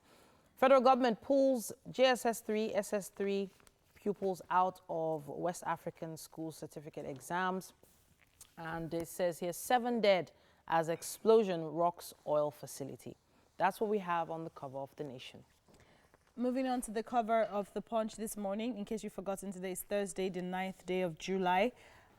Federal government pulls JSS3, SS3 pupils out of West African school certificate exams. And it says here 7 dead as explosion rocks oil facility. That's what we have on the cover of The Nation. Moving on to the cover of The Punch this morning. In case you've forgotten, today is Thursday, the 9th day of July.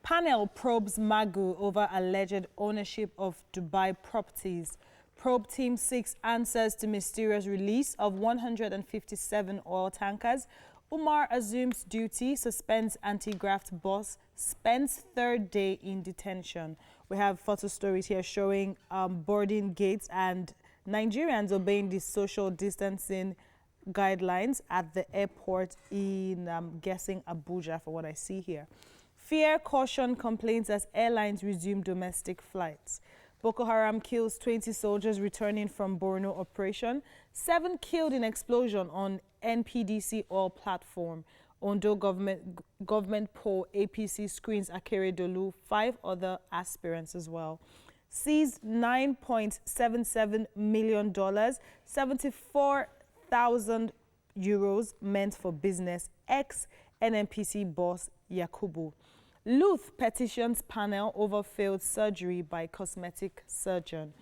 Panel probes Magu over alleged ownership of Dubai properties. Probe team seeks answers to mysterious release of 157 oil tankers. Umar assumes duty, suspends anti-graft boss, spends third day in detention. We have photo stories here showing boarding gates and Nigerians obeying the social distancing guidelines at the airport in, I'm guessing, Abuja, for what I see here. Fear, caution, complaints as airlines resume domestic flights. Boko Haram kills 20 soldiers returning from Borno operation. 7 killed in explosion on NPDC oil platform. Ondo government poll APC screens Akeredolu, 5 other aspirants as well. Seized $9.77 million, 74,000 euros meant for business. Ex-NNPC boss Yakubu. Luth petitions panel over failed surgery by cosmetic surgeon.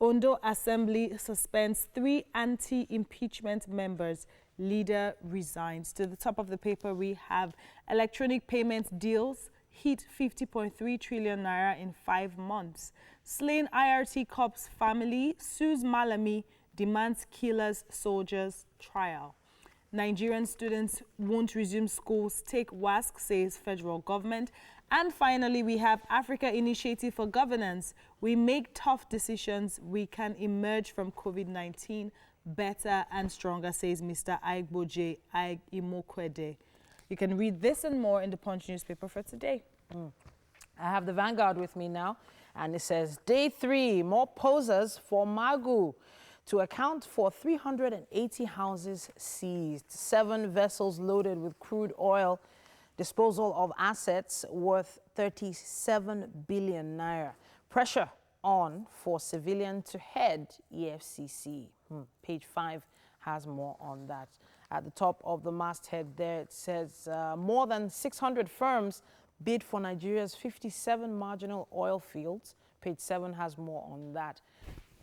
Ondo Assembly suspends 3 anti-impeachment members. Leader resigns. To the top of the paper, we have electronic payment deals hit 50.3 trillion naira in 5 months. Slain IRT cops family sues Malami, demands killers soldiers trial. Nigerian students won't resume schools, take WASSCE, says federal government. And finally, we have Africa Initiative for Governance. We make tough decisions. We can emerge from COVID-19 better and stronger, says Mr. Aigboje Imokwede. You can read this and more in the Punch newspaper for today. I have the Vanguard with me now, and it says, Day 3, more posers for Magu to account for 380 houses seized, 7 vessels loaded with crude oil, disposal of assets worth 37 billion naira. Pressure on for civilian to head EFCC. Page 5 has more on that. At the top of the masthead there, it says more than 600 firms bid for Nigeria's 57 marginal oil fields. Page 7 has more on that.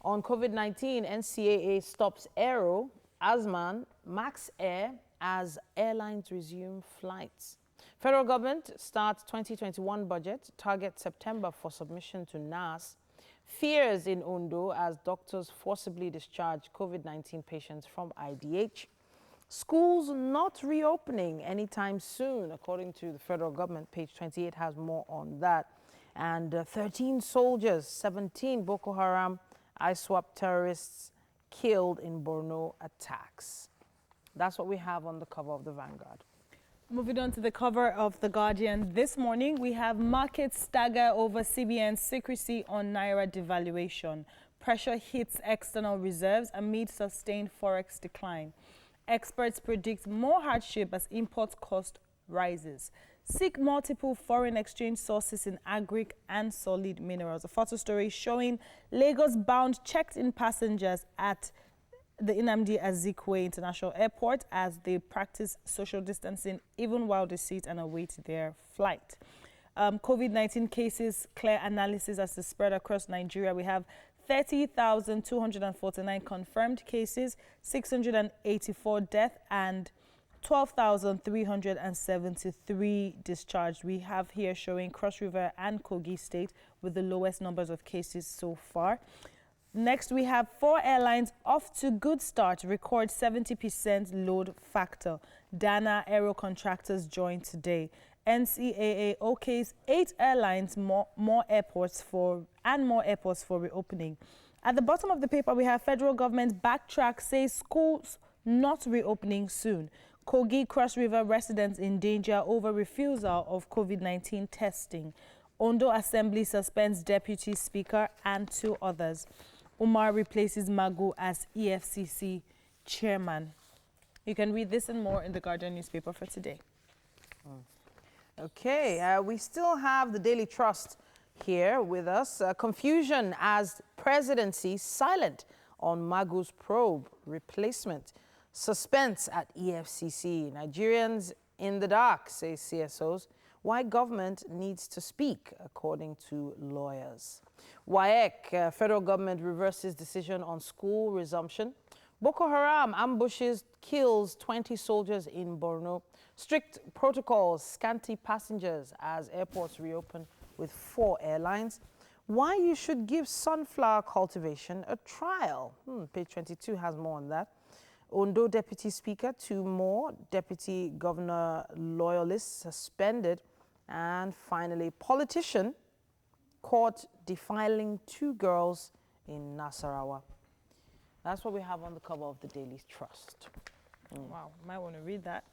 On COVID-19, NCAA stops Aero, Azman, Max Air as airlines resume flights. Federal government starts 2021 budget, target September for submission to NAS. Fears in Ondo as doctors forcibly discharge COVID-19 patients from IDH. Schools not reopening anytime soon, according to the federal government. Page 28 has more on that. And 13 soldiers, 17 Boko Haram ISWAP terrorists killed in Borno attacks. That's what we have on the cover of the Vanguard. Moving on to the cover of The Guardian this morning, we have markets stagger over CBN's secrecy on Naira devaluation. Pressure hits external reserves amid sustained forex decline. Experts predict more hardship as import cost rises. Seek multiple foreign exchange sources in agric and solid minerals. A photo story showing Lagos-bound checked-in passengers at the Nnamdi Azikiwe International Airport as they practice social distancing even while they sit and await their flight. COVID-19 cases, clear analysis as the spread across Nigeria. We have 30,249 confirmed cases, 684 deaths, and 12,373 discharged. We have here showing Cross River and Kogi State with the lowest numbers of cases so far. Next, we have 4 airlines off to good start, record 70% load factor. Dana Aero contractors join today. NCAA okays 8 airlines, more airports for reopening. At the bottom of the paper, we have federal government backtrack, says schools not reopening soon. Kogi Cross River residents in danger over refusal of COVID-19 testing. Ondo Assembly suspends Deputy Speaker and 2 others. Umar replaces Magu as EFCC chairman. You can read this and more in the Guardian newspaper for today. Okay, we still have the Daily Trust here with us. Confusion as presidency silent on Magu's probe replacement. Suspense at EFCC. Nigerians in the dark, say CSOs. Why government needs to speak, according to lawyers. WAEC, federal government reverses decision on school resumption. Boko Haram ambushes, kills 20 soldiers in Borno. Strict protocols, scanty passengers as airports reopen with 4 airlines. Why you should give sunflower cultivation a trial. Page 22 has more on that. Ondo Deputy Speaker, 2 more. Deputy Governor loyalists suspended. And finally, politician caught defiling 2 girls in Nasarawa. That's what we have on the cover of the Daily Trust. Wow, might want to read that.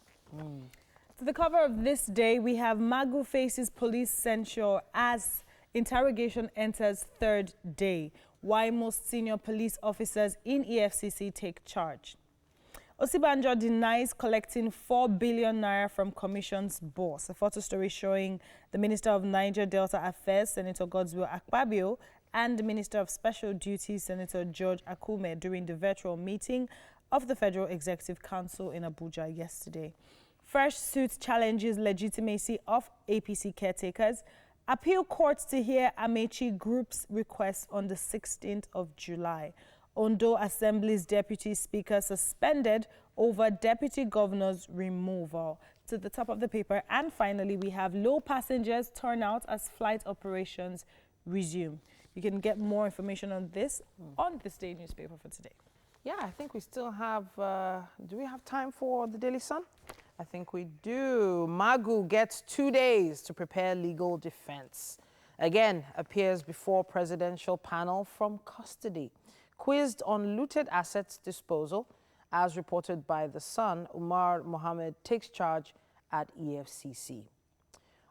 To the cover of this day, we have Magu faces police censure as interrogation enters 3rd day. Why most senior police officers in EFCC take charge. Osibanjo denies collecting 4 billion naira from Commission's boss. A photo story showing the Minister of Niger Delta Affairs, Senator Godswill Akpabio, and the Minister of Special Duties, Senator George Akume, during the virtual meeting of the Federal Executive Council in Abuja yesterday. Fresh suit challenges legitimacy of APC caretakers. Appeal courts to hear Amechi Group's request on the 16th of July. Ondo Assembly's Deputy Speaker suspended over Deputy Governor's removal. To the top of the paper. And finally, we have low passengers turnout as flight operations resume. You can get more information on this on this day newspaper for today. Yeah, I think we still have, do we have time for the Daily Sun? I think we do. Magu gets 2 days to prepare legal defense. Again, appears before presidential panel from custody. Quizzed on looted assets disposal, as reported by The Sun, Umar Mohammed takes charge at EFCC.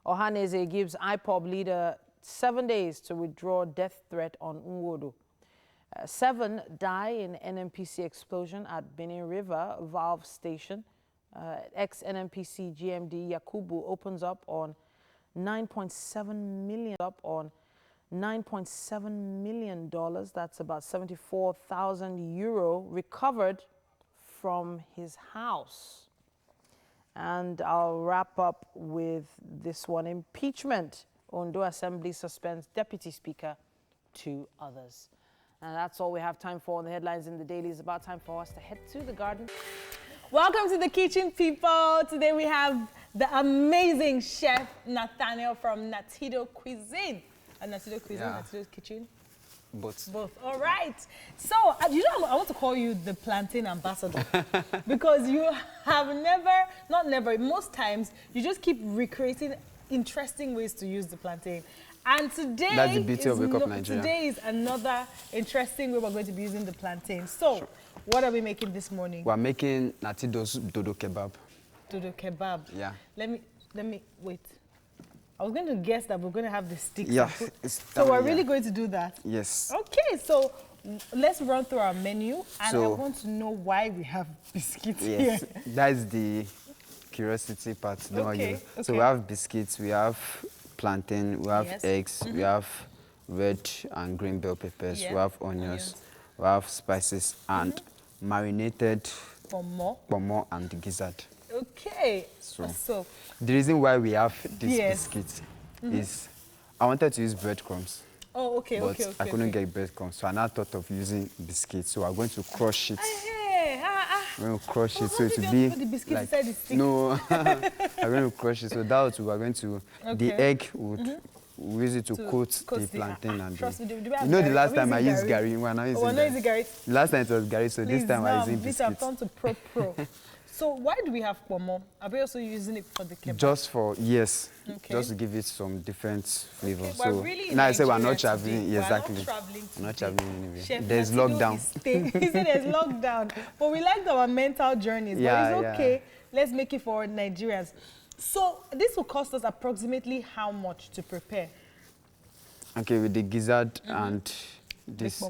Ohaneze gives IPOB leader 7 days to withdraw death threat on Nwodo. 7 die in NNPC explosion at Benin River Valve Station. Ex-NNPC GMD Yakubu opens up on $9.7 million. That's about 74,000 euro recovered from his house. And I'll wrap up with this one. Impeachment. Ondo Assembly suspends Deputy Speaker, 2 others. And that's all we have time for on the headlines in the daily. It's about time for us to head to the garden. Welcome to the kitchen, people. Today we have the amazing chef Nathaniel from Natido Cuisine. Natido Cuisine, Yeah. Natido Kitchen? Both. Both. All right. So, you know, I want to call you the plantain ambassador because you have most times, you just keep recreating interesting ways to use the plantain. And today, That's the beauty of Wake Up Nigeria. Today is another interesting way we're going to be using the plantain. So, what are we making this morning? We're making Natido's dodo kebab. Dodo kebab. Yeah. Let me wait. I was going to guess that we're going to have the sticks. Yeah. So we're really going to do that? Yes. Okay, so let's run through our menu. And So, I want to know why we have biscuits Yes. here. That's the curiosity part. Don't Okay, worry. So okay. we have biscuits, we have plantain, we have Yes. eggs, we have red and green bell peppers, we have onions, we have spices, and marinated pomo and gizzard. Okay. So the reason why we have this biscuit is I wanted to use breadcrumbs. Oh, okay, but I couldn't get breadcrumbs, so I now thought of using biscuits. So I'm going to crush it. I'm going to crush it so it will be put the biscuit like inside the stick? no. I'm going to crush it. So that's what we're going to. The egg would. We use it to coat the plantain and trust me, do we you have know the Gary? last Are we time I using used Gary? Gary. We're not using Oh, we're not using Gary. Last time it was Gary, so this time we're using This I've biscuits. turned to pro. So why do we have pomo? Are we also using it for the kebab? Just for just to give it some different flavor. Okay, so we're really in now I say we're Nigeria not traveling. today. Exactly. We're not traveling We're not today. traveling anywhere. Chef There's Natido lockdown. is staying. He said there's lockdown. But we like our mental journeys. Yeah, but it's okay. Let's make it for Nigerians. So this will cost us approximately how much to prepare? Okay, with the gizzard and this,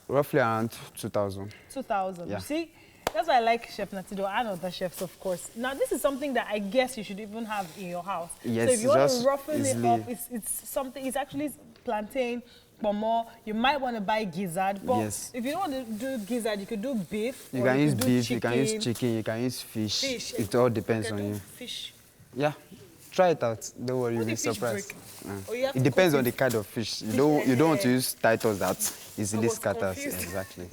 roughly around 2,000. 2,000. Yeah. You see, that's why I like Chef Natido and other chefs, of course. Now, this is something that I guess you should even have in your house. Yes, so if you want just to roughen easily. it up, it's something. It's actually plantain, pomo. You might want to buy gizzard, but Yes. if you don't want to do gizzard, you could do beef. You or can use could do beef, you can use chicken. chicken, you can use fish. Fish. It all depends You on can do you. fish. Yeah. try it out. Don't worry, you'll be fish surprised. Oh, you have It to depends cook on the kind of fish. You don't want to use titles that easily was scatters. confused. Exactly.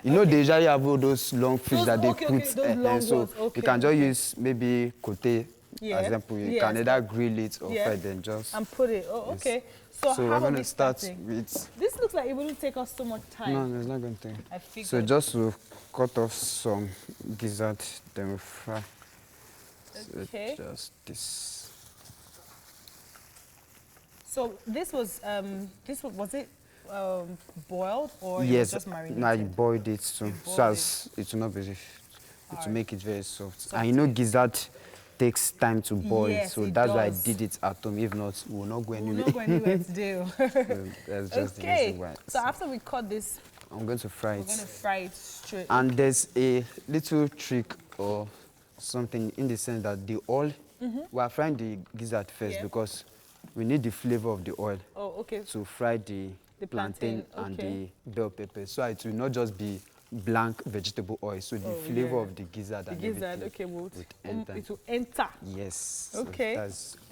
You know, they usually have all those long fish that they okay, put. those long so ones. Okay, you can just use maybe kote. For example, you can either grill it or fry it, then just and put it. Oh, yes. okay. So how we're are going we to start starting? with. This looks like it wouldn't take us so much time. No, it's not going to. I figured. So just to cut off some gizzard, then we fry. Okay. So just this. So this was it boiled or Yes, it was just marinated? no, I boiled it too. So as it will not be, to make it very soft. And you know, gizzard takes time to boil, Yes, so it that's why I does. did it at home. If not, we will not go anywhere. We'll not go anywhere today. So that's just the reason why. So after we cut this, I'm going to fry we're it. going to fry it straight. And there's a little trick or something in the sense that the oil, we are frying the gizzard first because we need the flavor of the oil to fry the plantain and the bell pepper. So it will not just be blank vegetable oil. So the flavor of the gizzard and everything will enter. it will enter. Yes. Okay.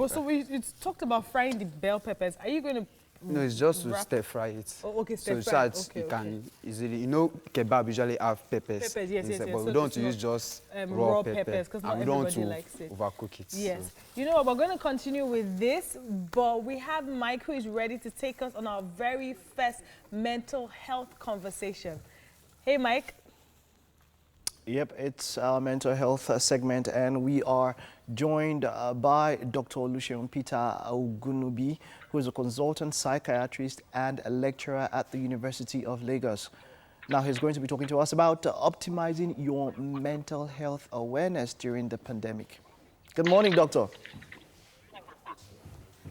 So we talked about frying the bell peppers. Are you going to? No, it's just to stir fry it. Oh, okay, stir so fry. So that you can easily, you know, kebab usually have peppers. Peppers, yes. But So we don't want to use just raw peppers because not we don't want everybody to likes it. overcook it. Yes. So. You know what? We're going to continue with this, but we have Mike who is ready to take us on our very first mental health conversation. Hey, Mike. Yep, it's our mental health segment, and we are joined by Dr. Oluseun Peter Ogunubi, who is a consultant psychiatrist and a lecturer at the University of Lagos. Now, he's going to be talking to us about optimizing your mental health awareness during the pandemic. Good morning, Doctor.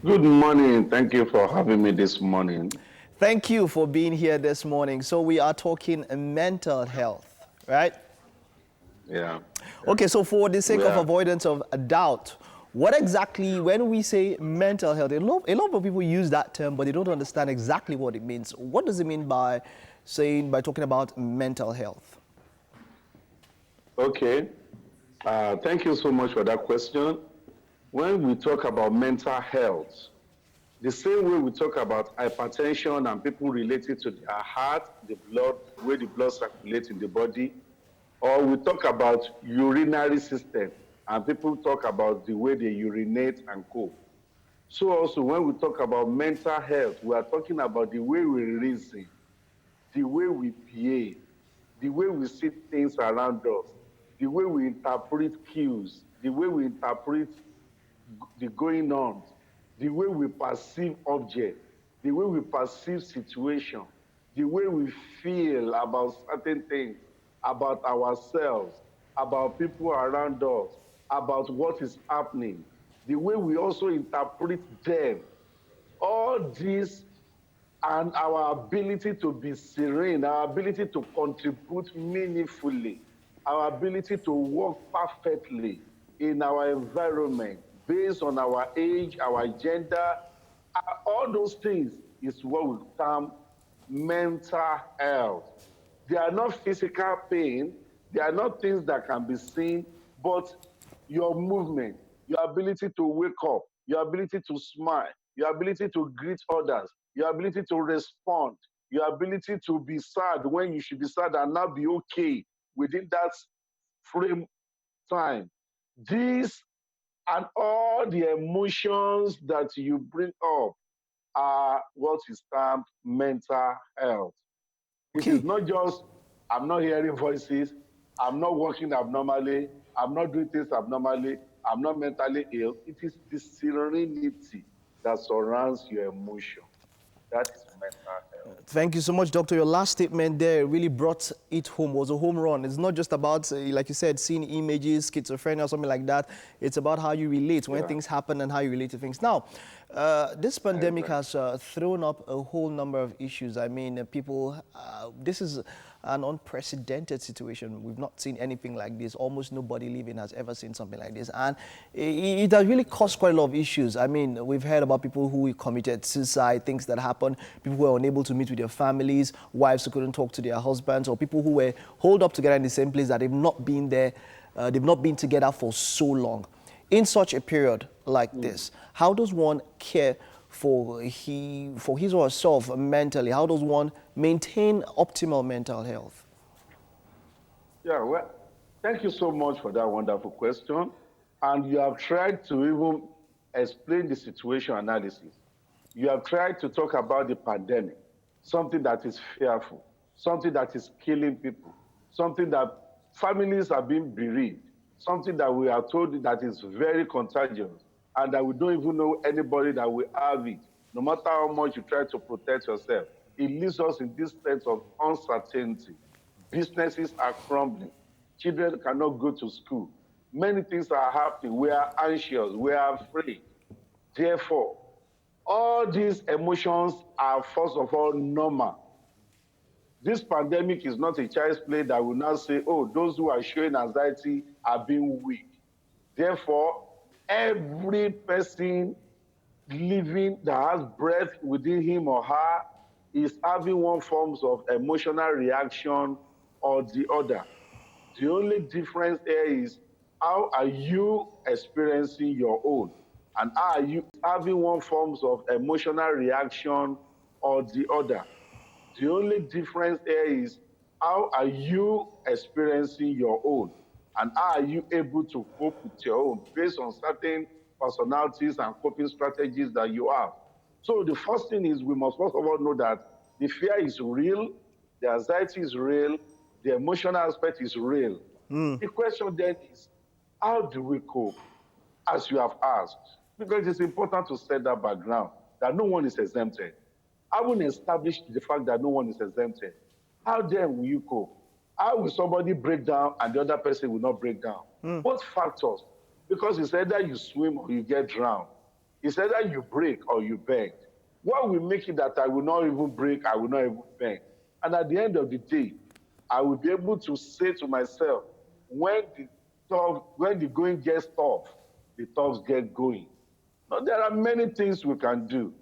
Good morning. Thank you for having me this morning. Thank you for being here this morning. So we are talking mental health, right? Yeah. Okay, so for the sake of avoidance of doubt, what exactly, when we say mental health, a lot of people use that term, but they don't understand exactly what it means. What does it mean by talking about mental health? Okay. Thank you so much for that question. When we talk about mental health, the same way we talk about hypertension and people related to their heart, the blood, the way the blood circulates in the body, or we talk about urinary system and people talk about the way they urinate and cope. So also when we talk about mental health, we are talking about the way we reason, the way we behave, the way we see things around us, the way we interpret cues, the way we interpret the going on, the way we perceive objects, the way we perceive situations, the way we feel about certain things, about ourselves, about people around us, about what is happening, the way we also interpret them. All this and our ability to be serene, our ability to contribute meaningfully, our ability to work perfectly in our environment based on our age, our gender, all those things is what we term mental health. They are not physical pain, they are not things that can be seen, but your movement, your ability to wake up, your ability to smile, your ability to greet others, your ability to respond, your ability to be sad when you should be sad and not be okay within that frame time. These and all the emotions that you bring up are what is termed mental health. It is not just, I'm not hearing voices, I'm not working abnormally, I'm not doing things abnormally, I'm not mentally ill. It is the serenity that surrounds your emotion. That is mental health. Thank you so much, Doctor. Your last statement there really brought it home, was a home run. It's not just about, like you said, seeing images, schizophrenia or something like that. It's about how you relate when things happen and how you relate to things. Now, this pandemic has thrown up a whole number of issues. I mean, this is an unprecedented situation. We've not seen anything like this. Almost nobody living has ever seen something like this. And it has really caused quite a lot of issues. I mean, we've heard about people who committed suicide, things that happened, people who were unable to meet with their families, wives who couldn't talk to their husbands, or people who were holed up together in the same place that they've not been there, they've not been together for so long. in such a period like this, how does one care for his or herself mentally? How does one maintain optimal mental health? Yeah, well, thank you so much for that wonderful question. And you have tried to even explain the situation analysis. You have tried to talk about the pandemic, something that is fearful, something that is killing people, something that families are being bereaved, something that we are told that is very contagious, and that we don't even know anybody that will have it. No matter how much you try to protect yourself, it leaves us in this sense of uncertainty. Businesses are crumbling. Children cannot go to school. Many things are happening. We are anxious. We are afraid. Therefore, all these emotions are, first of all, normal. This pandemic is not a child's play that will now say, oh, those who are showing anxiety are being weak. Therefore, every person living that has breath within him or her is having one form of emotional reaction or the other. The only difference here is how are you experiencing your own, and how are you having one form of emotional reaction or the other. The only difference here is how are you experiencing your own, and how are you able to cope with your own based on certain personalities and coping strategies that you have. So the first thing is we must first of all know that the fear is real, the anxiety is real, the emotional aspect is real. The question then is, how do we cope, as you have asked? Because it's important to set that background, that no one is exempted. Having established the fact that no one is exempted, how then will you cope? How will somebody break down and the other person will not break down? Both factors, because it's either you swim or you get drowned. It's either you break or you bend. What will make it that I will not even break, I will not even bend? And at the end of the day, I will be able to say to myself, when the going gets tough, the toughs get going. Now, there are many things we can do.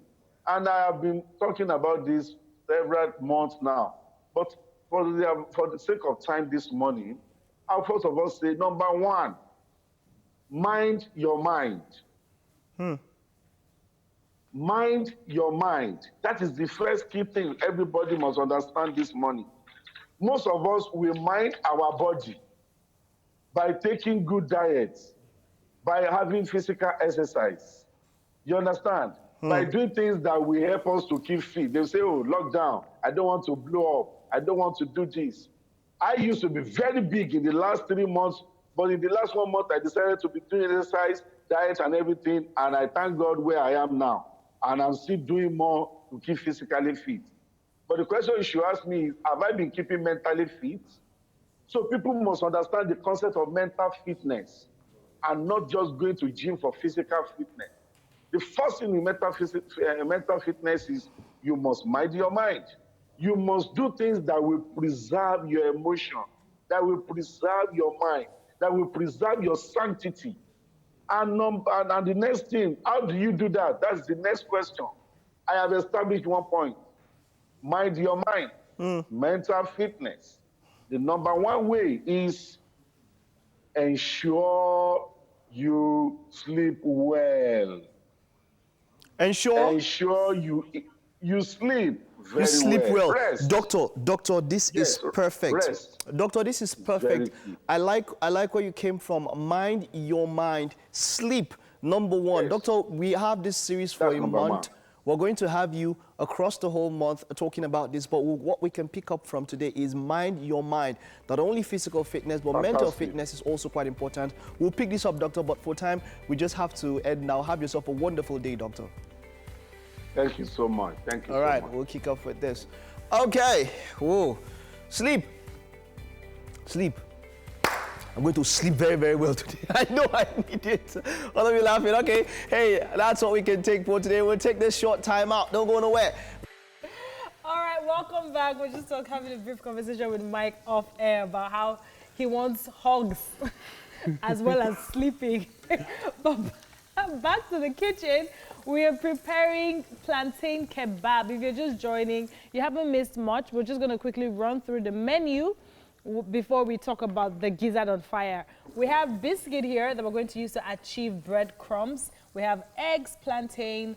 And I have been talking about this several months now. But for the sake of time this morning, I'll first of all say, number one, mind your mind. Mind your mind. That is the first key thing everybody must understand this morning. Most of us will mind our body by taking good diets, by having physical exercise. You understand? By doing things that will help us to keep fit. They'll say, oh, lockdown, I don't want to blow up. I don't want to do this. I used to be very big in the last 3 months, but in the last 1 month, I decided to be doing exercise, diet, and everything, and I thank God where I am now. And I'm still doing more to keep physically fit. But the question you should ask me is, have I been keeping mentally fit? So people must understand the concept of mental fitness and not just going to gym for physical fitness. The first thing in mental fitness is you must mind your mind. You must do things that will preserve your emotion, that will preserve your mind, that will preserve your sanctity. And the next thing, how do you do that? That's the next question. I have established one point. Mind your mind, mental fitness. The number one way is ensure you sleep well. Ensure you sleep very well. You sleep well. Rest. Doctor, this is perfect. Rest. Doctor, this is perfect. I like where you came from. Mind your mind. Sleep, number one. Yes. Doctor, we have this series for a month. We're going to have you across the whole month talking about this, but what we can pick up from today is mind your mind. Not only physical fitness, but mental fitness is also quite important. We'll pick this up, Doctor, but for time, we just have to end now. Have yourself a wonderful day, Doctor. Thank you so much. Thank you so much. All right, we'll kick off with this. Okay. Whoa. Sleep. Sleep. I'm going to sleep very, very well today. I know I need it. All of you laughing. Okay. Hey, that's what we can take for today. We'll take this short time out. Don't go nowhere. All right, welcome back. We're just having a brief conversation with Mike off air about how he wants hugs as well as sleeping. But back to the kitchen. We are preparing plantain kebab. If you're just joining, you haven't missed much. We're just going to quickly run through the menu. before we talk about the gizzard on fire. We have biscuit here that we're going to use to achieve breadcrumbs. We have eggs, plantain,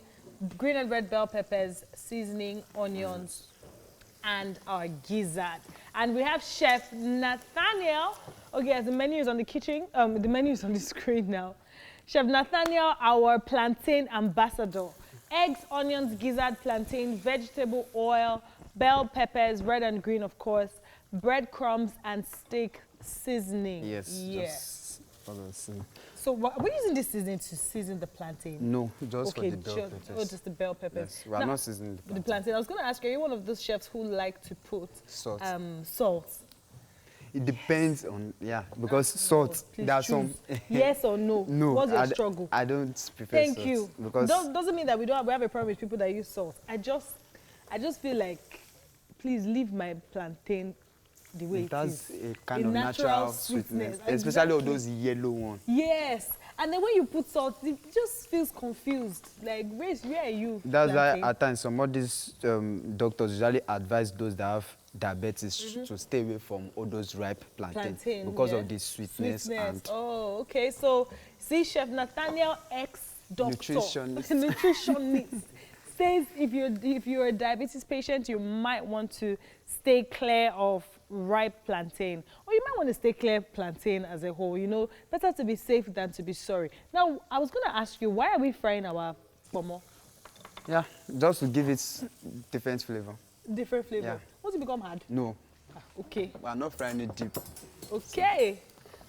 green and red bell peppers, seasoning, onions, and our gizzard. And we have Chef Nathaniel. Okay, as the menu is on the kitchen, the menu is on the screen now. Chef Nathaniel, our plantain ambassador. Eggs, onions, gizzard, plantain, vegetable oil, bell peppers, red and green, of course, breadcrumbs, and steak seasoning. Yes. Yeah. Just follow the seasoning. So we're using this seasoning to season the plantain? No, just for the bell peppers. Oh, just the bell peppers. Yes, we are not seasoning the plantain. I was going to ask you, are you one of those chefs who like to put salt? Salt. It depends on, because salt, there are some... Yes or no? No. What's your struggle? I don't prefer Thank salt. you. Because doesn't mean that we have a problem with people that use salt. I just feel like, please leave my plantain the way it is. It has a kind of natural sweetness, especially all those yellow ones. Yes. And then when you put salt, it just feels confused. Like, where are you? That's why at times some of these doctors usually advise those that have diabetes to stay away from all those ripe plantain because of the sweetness. And oh, okay. So, see, Chef Nathaniel, ex-doctor, nutritionist, says if you're a diabetes patient, you might want to stay clear of ripe plantain, or you might want to stay clear of plantain as a whole. You know, better to be safe than to be sorry. Now, I was going to ask you, why are we frying our pomo? Yeah, just to give it different flavor. Different flavor. Yeah. Won't it become hard? No. Okay. We are not frying it deep. Okay.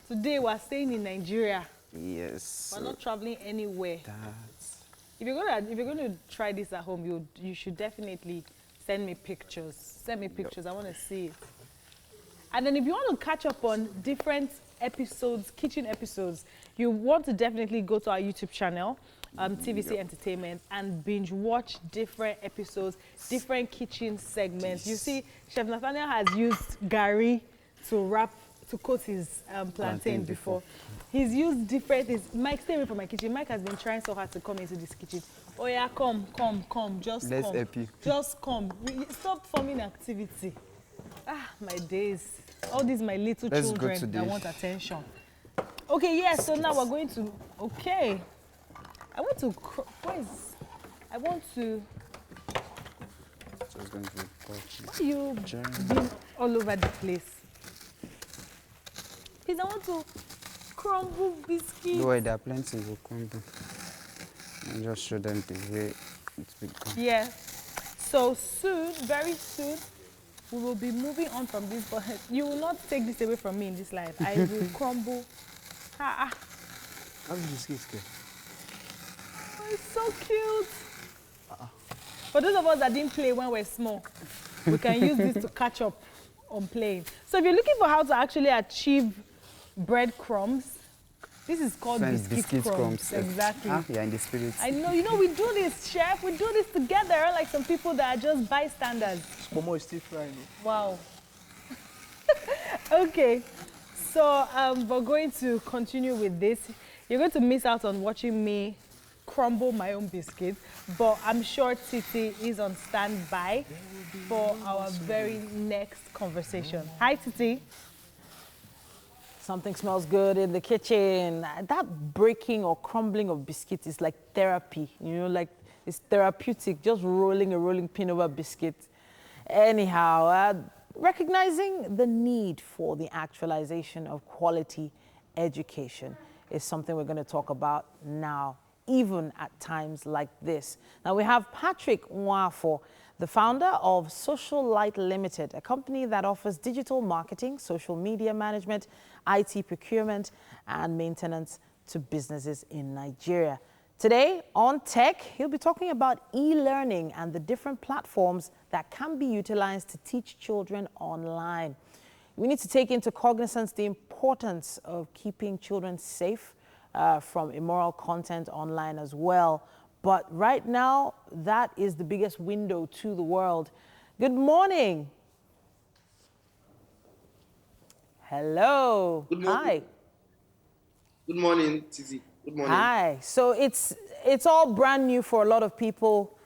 Today we're staying in Nigeria. Yes. We're not traveling anywhere. If you're gonna try this at home, you should definitely send me pictures. Send me pictures. Yep. I want to see it. And then if you want to catch up on different episodes, kitchen episodes, you want to definitely go to our YouTube channel, TVC Entertainment, and binge watch different episodes, different kitchen segments. You see, Chef Nathaniel has used gari to coat his plantain before. He's used different things. Mike, stay away from my kitchen. Mike has been trying so hard to come into this kitchen. Oh yeah, come, just Let's come. help you. Just come. Stop forming activity. Ah, my days. All these my little children that want attention. Okay, yes, so now we're going to, okay. I want to, So it's going to why are you being all over the place? Please, I want to crumble biscuits. No, there are plenty will crumble. I'll just show them the way it's become. Yeah. So soon, very soon, we will be moving on from this, but you will not take this away from me in this life. I will crumble. How is the biscuits good? Oh, it's so cute. For those of us that didn't play when we were small, we can use this to catch up on playing. So if you're looking for how to actually achieve breadcrumbs, this is called biscuit crumbs. Exactly. Yeah, in the spirit. I know. You know, we do this, Chef. We do this together, like some people that are just bystanders. Momo is still frying. Wow. Okay. So we're going to continue with this. You're going to miss out on watching me crumble my own biscuit, but I'm sure Titi is on standby for our very next conversation. Hi, Titi. Something smells good in the kitchen. That breaking or crumbling of biscuit is like therapy, you know, like it's therapeutic, just rolling a rolling pin over biscuit. Anyhow, recognizing the need for the actualization of quality education is something we're going to talk about now, even at times like this. Now we have Patrick Nwafo, the founder of Social Light Limited, a company that offers digital marketing, social media management, IT procurement, and maintenance to businesses in Nigeria. Today on Tech, he'll be talking about e-learning and the different platforms that can be utilized to teach children online. We need to take into cognizance the importance of keeping children safe from immoral content online as well. But right now, that is the biggest window to the world. Good morning. Hello. Good morning. Hi. Good morning, Tizi. Good morning. Hi. So it's all brand new for a lot of people.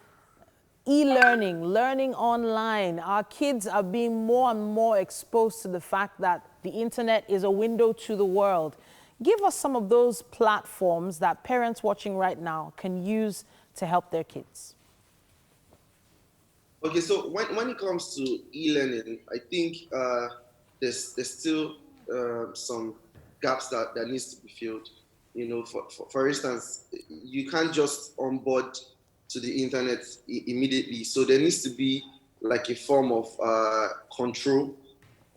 e-learning, learning online. Our kids are being more and more exposed to the fact that the internet is a window to the world. Give us some of those platforms that parents watching right now can use to help their kids. Okay, so when it comes to e-learning, I think there's still some gaps that needs to be filled. You know, for instance, you can't just onboard to the internet immediately. So there needs to be like a form of control.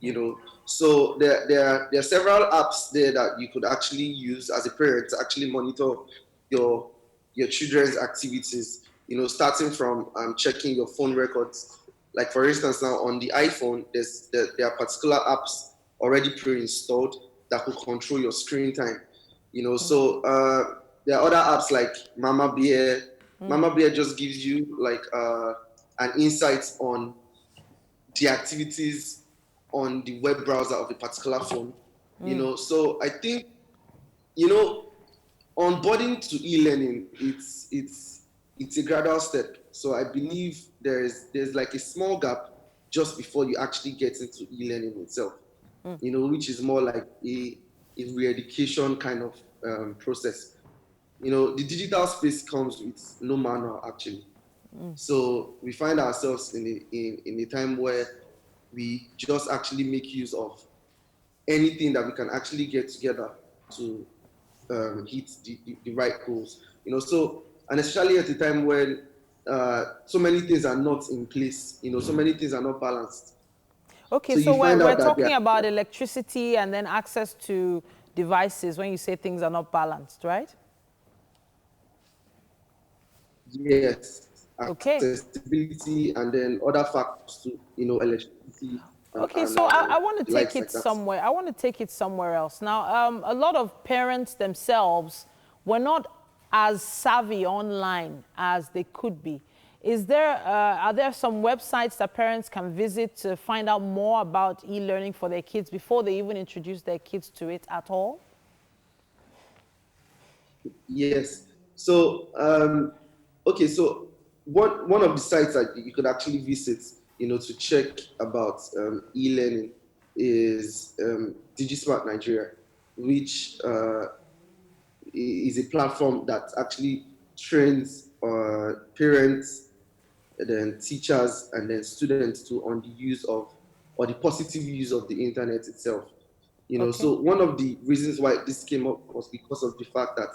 You know, so there are several apps there that you could actually use as a parent to actually monitor your children's activities. You know, starting from checking your phone records. Like for instance, now on the iPhone, there are particular apps already pre-installed that could control your screen time. You know, so there are other apps like Mama Bear. Mama Bear just gives you like an insight on the activities on the web browser of a particular phone. You know, so I think, you know, onboarding to e-learning, it's a gradual step. So I believe there's like a small gap just before you actually get into e-learning itself, you know, which is more like a re-education kind of process. You know, the digital space comes with no manual actually. So we find ourselves in a time where we just actually make use of anything that we can actually get together to hit the right goals. You know, so, and especially at a time when so many things are not in place, you know, so many things are not balanced. Okay, so we're talking about electricity and then access to devices when you say things are not balanced, right? Yes. Okay. Accessibility and then other factors to, you know, electricity. Okay, so I want to take it somewhere. I want to take it somewhere else. Now, a lot of parents themselves were not as savvy online as they could be. Are there some websites that parents can visit to find out more about e-learning for their kids before they even introduce their kids to it at all? Yes. So, okay, so one of the sites that you could actually visit, you know, to check about e-learning is DigiSmart Nigeria, which is a platform that actually trains parents, and then teachers, and then students on the use of, or the positive use of the internet itself. You know, so one of the reasons why this came up was because of the fact that,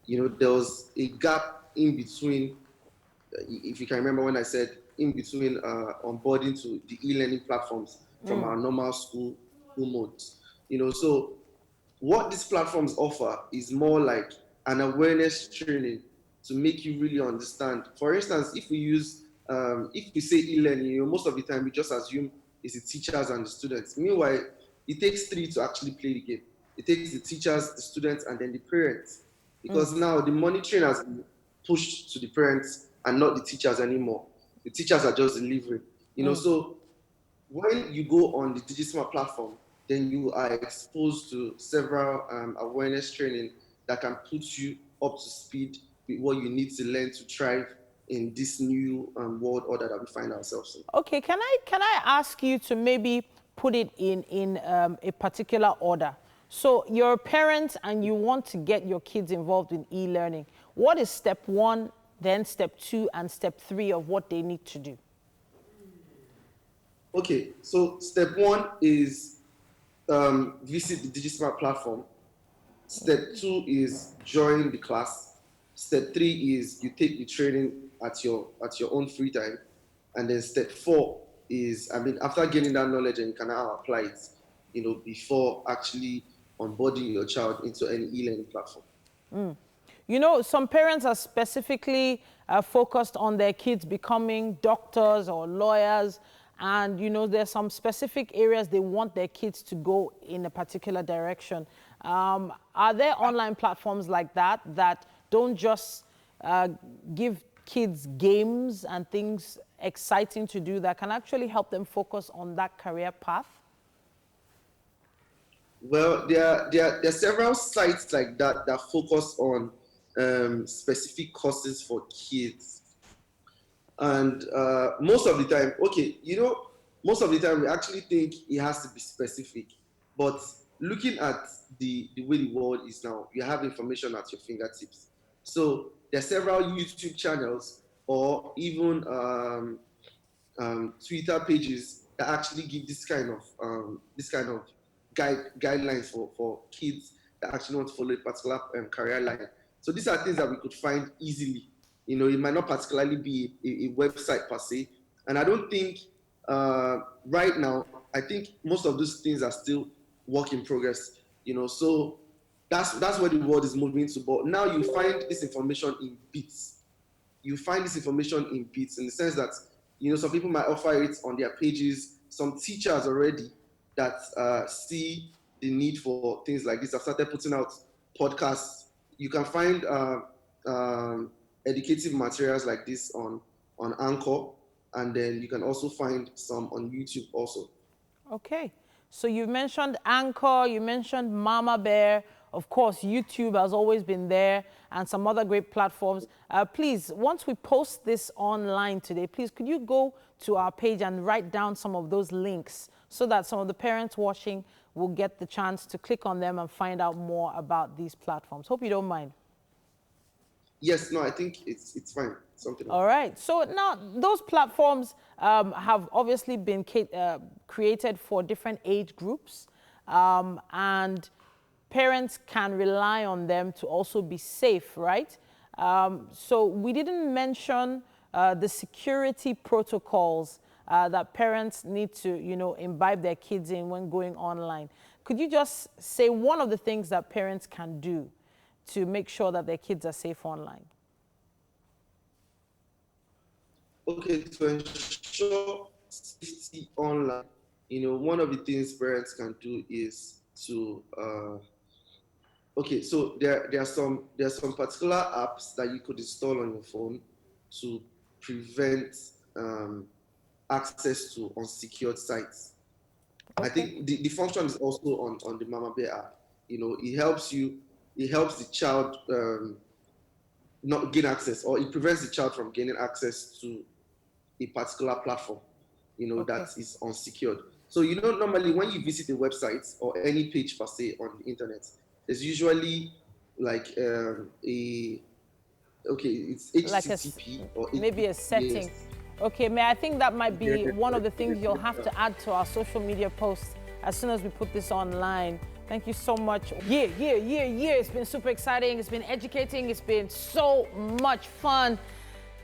you know, there was a gap in between, if you can remember when I said in between onboarding to the e-learning platforms from our normal school modes. You know, so what these platforms offer is more like an awareness training to make you really understand. For instance, if we use, if we say e-learning, you know, most of the time we just assume it's the teachers and the students. Meanwhile, it takes three to actually play the game. It takes the teachers, the students, and then the parents. Because now the monitoring has been pushed to the parents and not the teachers anymore. The teachers are just delivering. You know, so when you go on the DigiSmart platform, then you are exposed to several awareness training that can put you up to speed with what you need to learn to thrive in this new world order that we find ourselves in. Okay, can I ask you to maybe put it in a particular order? So you're a parent and you want to get your kids involved in e-learning. What is step 1, then step 2, and step 3 of what they need to do? Okay, so step 1 is visit the DigiSmart platform. Step 2 is join the class. Step 3 is you take the training at your own free time. And then step 4 is, I mean, after getting that knowledge and you can now apply it, you know, before actually onboarding your child into any e-learning platform. You know, some parents are specifically focused on their kids becoming doctors or lawyers. And, you know, there's some specific areas they want their kids to go in a particular direction. Are there online platforms like that that don't just give kids games and things exciting to do that can actually help them focus on that career path? Well, there are several sites like that that focus on specific courses for kids. And most of the time, okay, you know, most of the time we actually think it has to be specific. But looking at the way the world is now, you have information at your fingertips. So there are several YouTube channels or even Twitter pages that actually give this kind of guidelines for kids that actually want to follow a particular career line. So these are things that we could find easily. You know, it might not particularly be a website per se. And I don't think right now, I think most of those things are still work in progress. You know, so that's where the world is moving to. But now you find this information in bits. You find this information in bits in the sense that, you know, some people might offer it on their pages. Some teachers already that see the need for things like this have started putting out podcasts. You can find educative materials like this on Anchor, and then you can also find some on YouTube also. Okay, so you mentioned Anchor, you mentioned Mama Bear. Of course, YouTube has always been there, and some other great platforms. Please, once we post this online today, please, could you go to our page and write down some of those links so that some of the parents watching will get the chance to click on them and find out more about these platforms. Hope you don't mind. Yes, no, I think it's fine. Something All right. So now those platforms have obviously been created for different age groups, and parents can rely on them to also be safe, right? So we didn't mention the security protocols that parents need to, you know, imbibe their kids in when going online. Could you just say one of the things that parents can do to make sure that their kids are safe online? Okay, to ensure safety online, you know, one of the things parents can do is to okay, so there are some particular apps that you could install on your phone to prevent access to unsecured sites. Okay. I think the function is also on the Mama Bear app. You know, it helps the child not gain access, or it prevents the child from gaining access to a particular platform, you know, okay, that is unsecured. So, you know, normally when you visit a website or any page per se on the internet, there's usually like it's HTTP like or maybe a setting. Yes. Okay, I think that might be one of the things you'll have to add to our social media posts as soon as we put this online. Thank you so much. Yeah. It's been super exciting. It's been educating. It's been so much fun.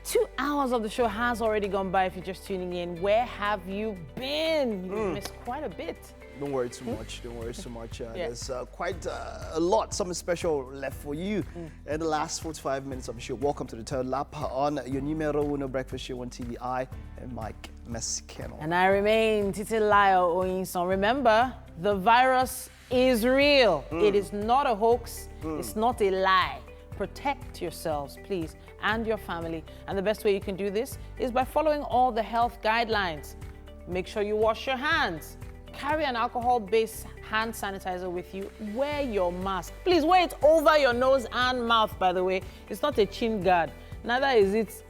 2 hours of the show has already gone by if you're just tuning in. Where have you been? You missed quite a bit. Don't worry too much. Don't worry too much. There's quite a lot, something special left for you in the last 45 minutes of the show. Welcome to the third lap on your numero uno breakfast show on TVI and Mike Mescano. And I remain Titilayo Oyinson. Remember, the virus is real. It is not a hoax. It's not a lie. Protect yourselves, please, and your family. And the best way you can do this is by following all the health guidelines. Make sure you wash your hands. Carry an alcohol-based hand sanitizer with you. Wear your mask. Please wear it over your nose and mouth, by the way. It's not a chin guard. Neither is it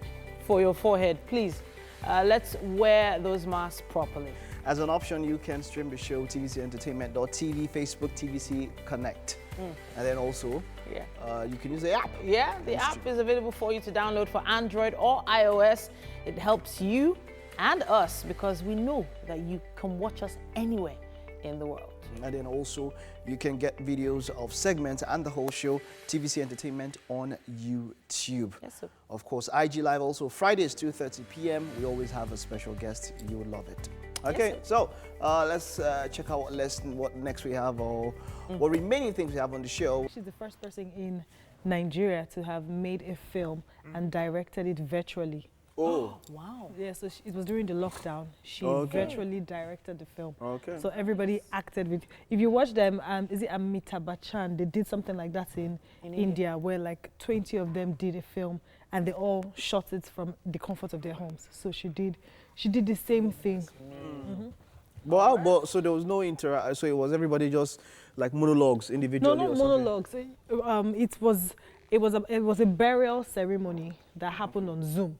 for your forehead. Please, let's wear those masks properly. As an option, you can stream the show tvcentertainment.tv, Facebook, TVC Connect. And then also, you can use the app. Yeah, the app is available for you to download for Android or iOS. It helps you and us because we know that you can watch us anywhere in the world. And then also, you can get videos of segments and the whole show, TVC Entertainment on YouTube. Yes, sir. Of course, IG Live also Fridays, 2:30 p.m. We always have a special guest. You will love it. Okay, yes, so let's check out what next we have, or what remaining things we have on the show. She's the first person in Nigeria to have made a film and directed it virtually. Oh, wow. Yeah, so it was during the lockdown. She virtually directed the film. Okay. So everybody acted with, if you watch them, is it Amitabh Bachchan? They did something like that in India, where like 20 of them did a film and they all shot it from the comfort of their homes. So she did the same thing. But so there was no so it was everybody just like monologues individually? No, not monologues. It was a burial ceremony that happened on Zoom.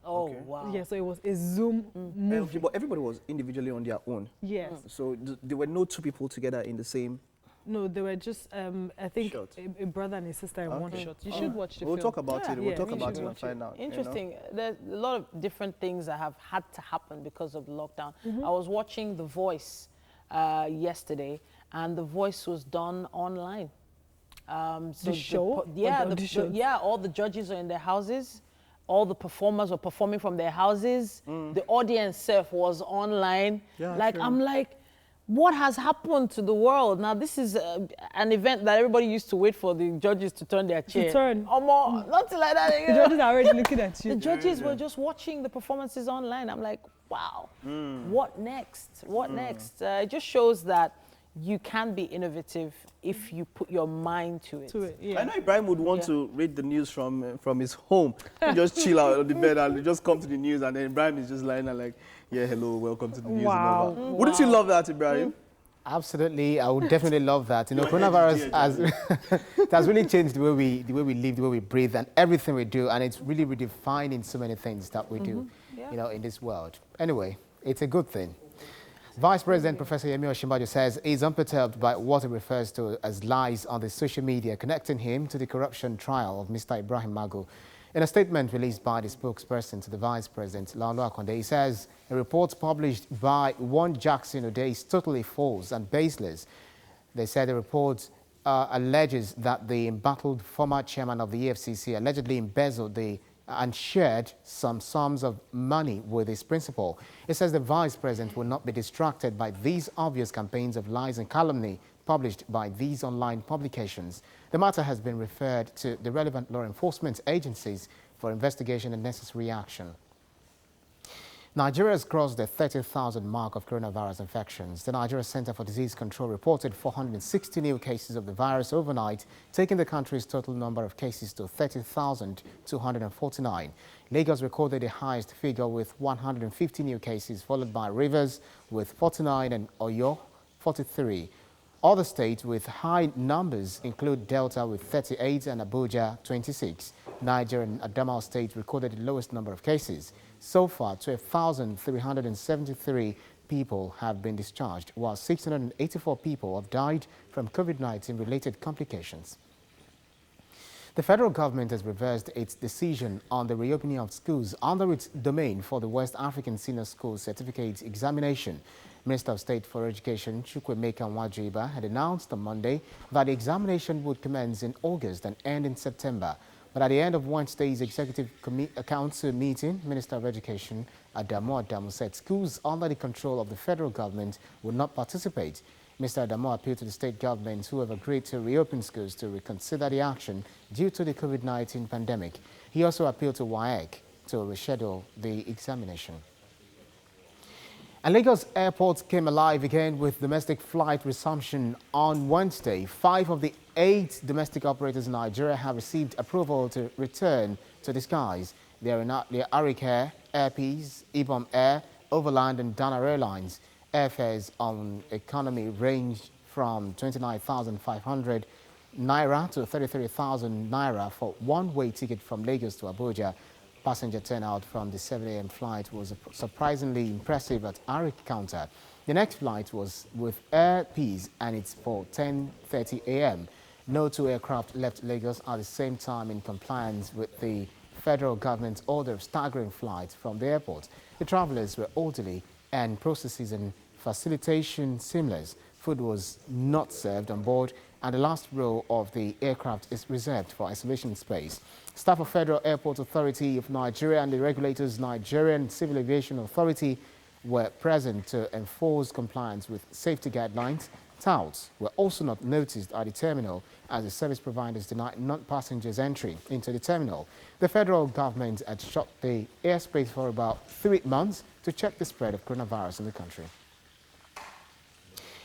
Oh, wow. Yeah, so it was a Zoom movie. But everybody was individually on their own. Yes. So there were no two people together in the same. No, they were just, I think, a brother and a sister in one shot. You should watch the film. We'll talk about it. We'll talk we about should it and find out. Interesting. There's a lot of different things that have had to happen because of the lockdown. I was watching The Voice yesterday, and The Voice was done online. So the show? All the judges are in their houses. All the performers were performing from their houses. The audience self was online. Yeah, like, true. I'm like, what has happened to the world? Now, this is an event that everybody used to wait for the judges to turn their chair. Nothing like that. The judges are already looking at you. The judges were just watching the performances online. I'm like, wow, what next? What next? It just shows that you can be innovative if you put your mind to it. I know Ibrahim would want to read the news from his home. He just chill out on the bed and just come to the news, and then Ibrahim is just lying there like, yeah, hello, welcome to the news. Wow. And all that. Wouldn't you love that, Ibrahim? Absolutely, I would definitely love that. You know, coronavirus has really changed the way we live, the way we breathe, and everything we do, and it's really redefining so many things that we do, you know, in this world. Anyway, it's a good thing. Vice President Professor Yemi Osinbajo says he's unperturbed by what he refers to as lies on the social media connecting him to the corruption trial of Mr. Ibrahim Magu. In a statement released by the spokesperson to the Vice President, Laolo Akonde, he says a report published by one Jackson Ode is totally false and baseless. They said the report alleges that the embattled former chairman of the EFCC allegedly embezzled and shared some sums of money with his principal. It says the Vice President will not be distracted by these obvious campaigns of lies and calumny published by these online publications. The matter has been referred to the relevant law enforcement agencies for investigation and necessary action. Nigeria has crossed the 30,000 mark of coronavirus infections. The Nigeria Center for Disease Control reported 460 new cases of the virus overnight, taking the country's total number of cases to 30,249. Lagos recorded the highest figure with 150 new cases, followed by Rivers with 49 and Oyo 43. Other states with high numbers include Delta with 38 and Abuja 26. Niger and Adamawa State recorded the lowest number of cases. So far, 12,373 people have been discharged, while 684 people have died from COVID-19 related complications. The federal government has reversed its decision on the reopening of schools under its domain for the West African Senior School Certificate examination. Minister of State for Education, Chukwuemeka Nwajuiba, had announced on Monday that the examination would commence in August and end in September. But at the end of Wednesday's Executive Council meeting, Minister of Education, Adamu, said schools under the control of the federal government would not participate. Mr. Adamu appealed to the state governments who have agreed to reopen schools to reconsider the action due to the COVID-19 pandemic. He also appealed to WAEC to reschedule the examination. And Lagos airports came alive again with domestic flight resumption on Wednesday. 5 of the 8 domestic operators in Nigeria have received approval to return to the skies. They are Arik Air, Air Peace, Ibom Air, Overland and Dana Airlines. Airfares on economy range from 29,500 Naira to 33,000 Naira for one-way ticket from Lagos to Abuja. Passenger turnout from the 7 a.m. flight was surprisingly impressive at Arik counter. The next flight was with Air Peace and it's for 10:30 a.m. No 2 aircraft left Lagos at the same time in compliance with the federal government's order of staggering flights from the airport. The travelers were orderly and processes and facilitation seamless. Food was not served on board and the last row of the aircraft is reserved for isolation space. Staff of Federal Airport Authority of Nigeria and the regulators Nigerian Civil Aviation Authority were present to enforce compliance with safety guidelines. Touts were also not noticed at the terminal as the service providers denied non-passengers entry into the terminal. The federal government had shut the airspace for about 3 months to check the spread of coronavirus in the country.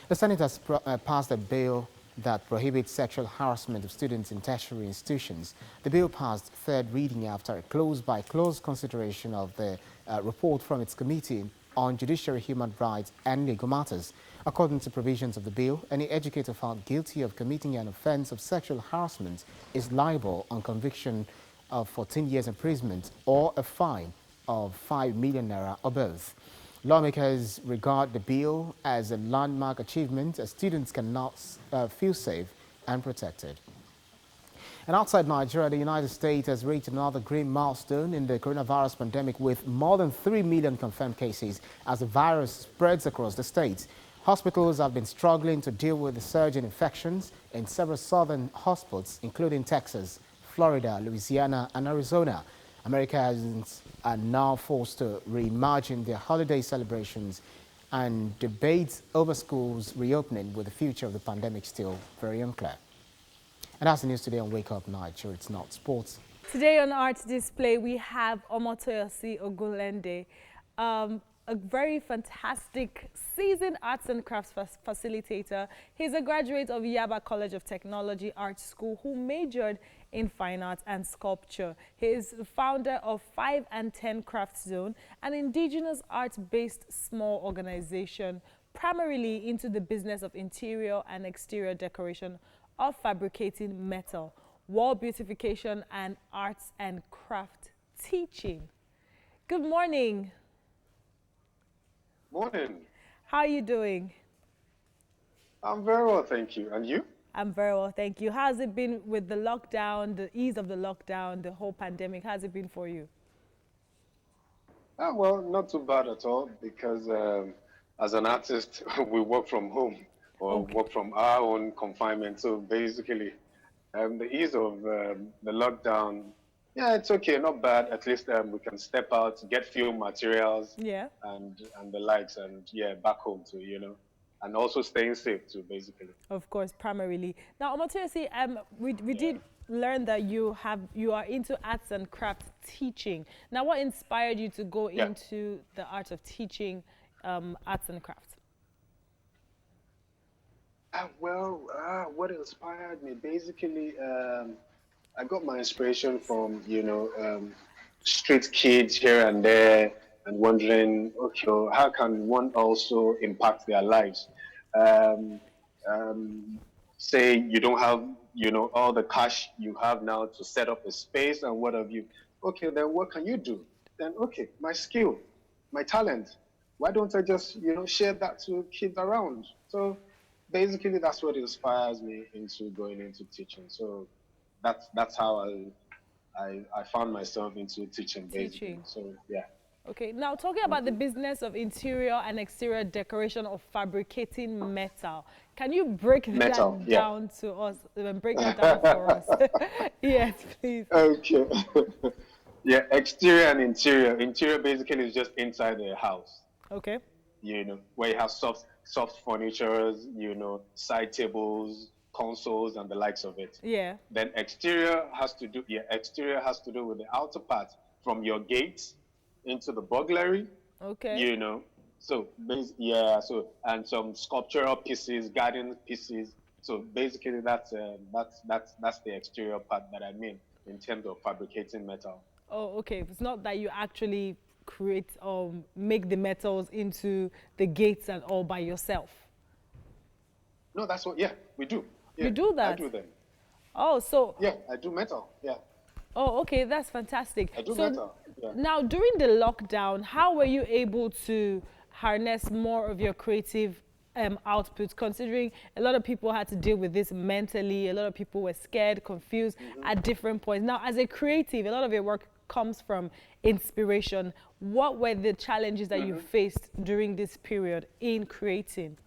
The Senate has passed a bill that prohibits sexual harassment of students in tertiary institutions. The bill passed third reading after a close-by-close consideration of the report from its Committee on Judiciary, Human Rights and Legal Matters. According to provisions of the bill, any educator found guilty of committing an offence of sexual harassment is liable on conviction of 14 years imprisonment or a fine of 5 million naira or both. Lawmakers regard the bill as a landmark achievement as students can now feel safe and protected. And outside Nigeria, the United States has reached another great milestone in the coronavirus pandemic with more than 3 million confirmed cases as the virus spreads across the state. Hospitals have been struggling to deal with the surge in infections in several southern hotspots, including Texas, Florida, Louisiana, and Arizona. Americans are now forced to reimagine their holiday celebrations, and debates over schools reopening with the future of the pandemic still very unclear. And that's the news today on Wake Up Nigeria. It's not sports. Today on Art Display, we have Omotoyosi Ogunlende, a very fantastic seasoned arts and crafts facilitator. He's a graduate of Yaba College of Technology Art School who majored in fine arts and sculpture. He is the founder of 5 and 10 Craft Zone, an indigenous arts-based small organization primarily into the business of interior and exterior decoration of fabricating metal, wall beautification, and arts and craft teaching. Good morning. Morning. How are you doing? I'm very well, thank you. And you? I'm very well, thank you. How's it been with the lockdown, the ease of the lockdown, the whole pandemic? How's it been for you? Well, not too bad at all because as an artist, we work from home or work from our own confinement. So basically, the ease of the lockdown, yeah, it's okay, not bad. At least we can step out, get few materials, yeah, and the likes, and yeah, back home too, you know, and also staying safe too, basically. Of course, primarily. Now, Omotoyosi, we did learn that you are into arts and crafts teaching. Now, what inspired you to go into the art of teaching arts and crafts? What inspired me? Basically, I got my inspiration from, you know, street kids here and there and wondering, okay, how can one also impact their lives? Say you don't have, you know, all the cash you have now to set up a space and what have you. Okay, then what can you do? Then, okay, my skill, my talent. Why don't I just, you know, share that to kids around? So basically, that's what inspires me into going into teaching. So that's how I found myself into teaching, basically. So yeah. Okay, now talking about the business of interior and exterior decoration of fabricating metal, can you break that down to us, break it down for us? Yes, please. Okay. Yeah, exterior and interior. Interior basically is just inside the house. Okay. You know, where you have soft furniture, you know, side tables, consoles, and the likes of it. Yeah. Then exterior has to do with the outer part, from your gates into the burglary. Okay. You know, so and some sculptural pieces, garden pieces. So basically, that's the exterior part that I mean in terms of fabricating metal. Oh, okay. It's not that you actually create or make the metals into the gates and all by yourself. No, that's what. Yeah, we do. Yeah, you do that? I do them. Oh, so. Yeah, I do metal. Yeah. Oh, okay. That's fantastic. I do metal. Yeah. Now, during the lockdown, how were you able to harness more of your creative output, considering a lot of people had to deal with this mentally, a lot of people were scared, confused at different points. Now, as a creative, a lot of your work comes from inspiration. What were the challenges that you faced during this period in creating?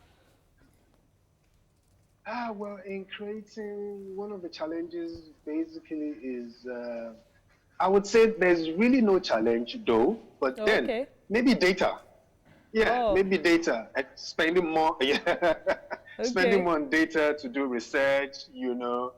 Well, in creating, one of the challenges basically is, I would say there's really no challenge though, but then maybe data. Yeah, maybe data. Spending more, spending more on data to do research, you know,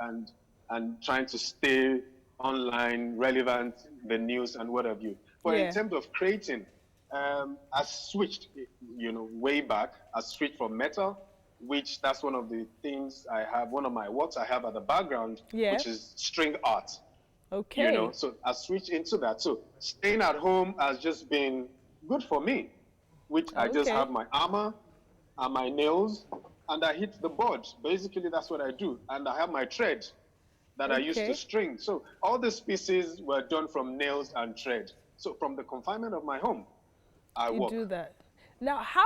and trying to stay online, relevant, the news and what have you. But in terms of creating, I switched, you know, way back. I switched from metal, which that's one of the things I have, one of my works I have at the background, which is string art. Okay. You know, so I switched into that. So staying at home has just been good for me, which I just have my armor and my nails and I hit the board. Basically, that's what I do. And I have my thread that I use to string. So all these pieces were done from nails and thread. So from the confinement of my home, I work. You do that. Now, how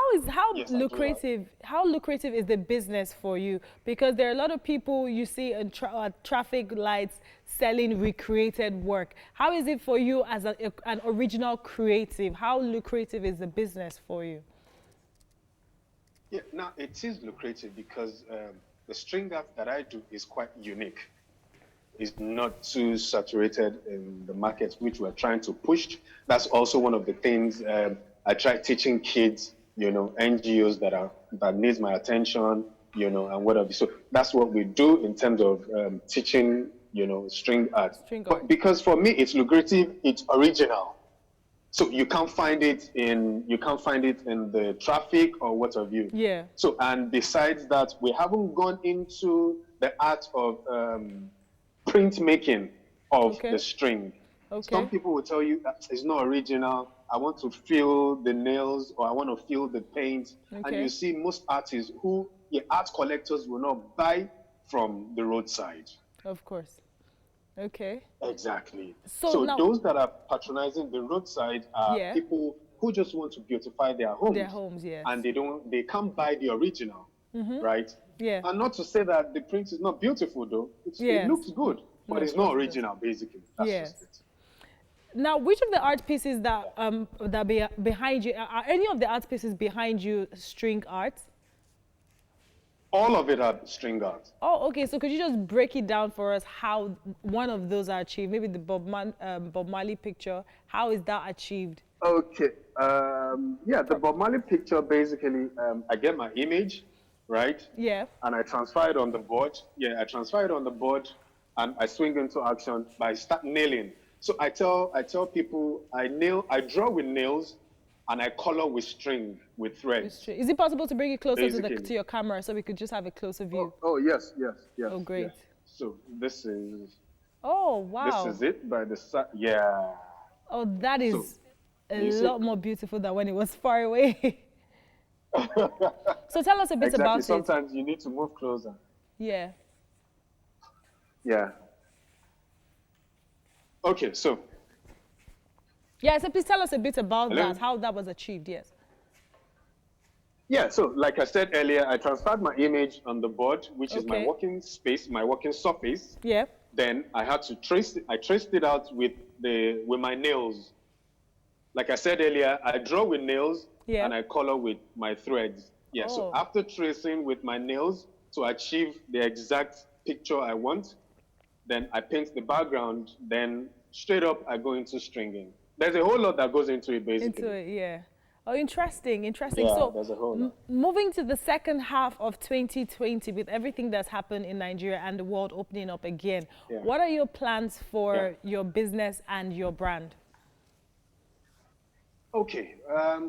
Yes, lucrative is the business for you? Because there are a lot of people you see in traffic lights selling recreated work. How is it for you as an original creative? How lucrative is the business for you? Yeah, now it is lucrative because the string art that I do is quite unique. It's not too saturated in the market, which we're trying to push. That's also one of the things I try teaching kids, NGOs that needs my attention, and whatever. So that's what we do in terms of teaching, string art. But because for me, it's lucrative, it's original. So you can't find it in the traffic or what have you. Yeah. So, and besides that, we haven't gone into the art of printmaking of the string. Okay. Some people will tell you that it's not original. I want to feel the nails or I want to feel the paint. Okay. And you see most artists art collectors will not buy from the roadside. Of course. Okay. Exactly. So now, those that are patronizing the roadside are people who just want to beautify their homes. Their homes, yes. And they can't buy the original, right? Yeah. And not to say that the print is not beautiful though. It looks good, but it's not original basically. That's just it. Now, which of the art pieces that behind you, are any of the art pieces behind you string art? All of it are string art. Oh, okay. So could you just break it down for us how one of those are achieved? Maybe the Bob Marley picture. How is that achieved? Okay. The Bob Marley picture, basically, I get my image, right? Yeah. And I transfer it on the board. Yeah, I transfer it on the board and I swing into action by start nailing. So I tell people I draw with nails and I color with string, with threads. Is it possible to bring it closer to your camera so we could just have a closer view? Oh yes. Oh, great. Yes. So this is... Oh, wow. This is it by the side. Yeah. Oh, that is a lot more beautiful than when it was far away. So tell us a bit about it. Sometimes you need to move closer. Yeah. Yeah. Okay, so... Yeah, so please tell us a bit about that, how that was achieved, yes. Yeah, so like I said earlier, I transferred my image on the board, which is my working space, my working surface. Yeah. Then I had to trace it. I traced it out with my nails. Like I said earlier, I draw with nails and I color with my threads. Yeah, so after tracing with my nails to achieve the exact picture I want, then I paint the background, then straight up I go into stringing. There's a whole lot that goes into it, basically. Into it, yeah. Oh, interesting. Yeah, so there's a whole lot. Moving to the second half of 2020, with everything that's happened in Nigeria and the world opening up again, what are your plans for your business and your brand? Okay,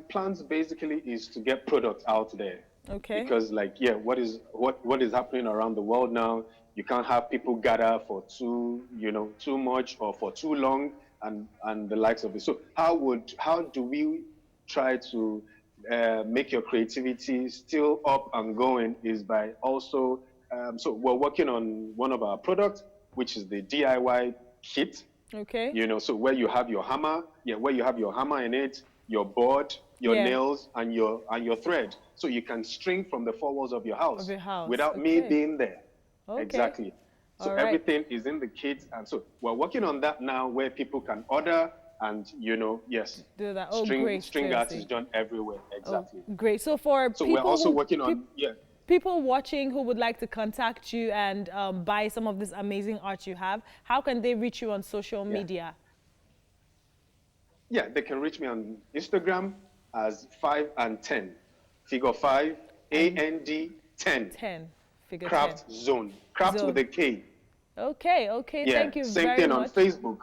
plans basically is to get product out there. Okay. Because what is happening around the world now, you can't have people gather for too much or for too long and the likes of it. So how do we try to make your creativity still up and going is by also, so we're working on one of our products, which is the DIY kit. Okay. So where you have your hammer, where you have your hammer in it, your board, your nails, and your thread. So you can string from the four walls of your house, without me being there. Okay. Exactly. So everything is in the kit. And so we're working on that now where people can order and, do that. Oh, string art is done everywhere. Exactly. Oh, great. So people we're also working on, people watching who would like to contact you and buy some of this amazing art you have, how can they reach you on social media? Yeah, they can reach me on Instagram as 5 and 10. Figure 5, AND 10. 10. Figure Craft 10. Zone. Craft with a K. Okay. Thank you very much. Same thing on Facebook.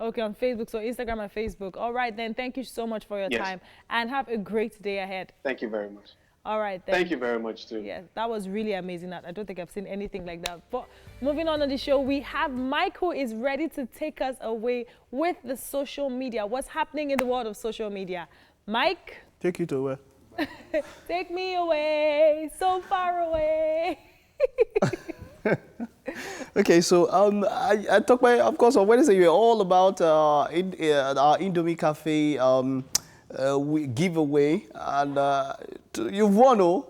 Okay, on Facebook. So Instagram and Facebook. All right, then. Thank you so much for your time. And have a great day ahead. Thank you very much. All right, then. Thank you very much, too. Yes, that was really amazing. I don't think I've seen anything like that. But moving on the show, we have Mike, who is ready to take us away with the social media. What's happening in the world of social media? Mike? Take you to where? Take me away, so far away. Okay, so I talk about, of course, on Wednesday, you're all about our Indomie Cafe giveaway, and you've won, oh.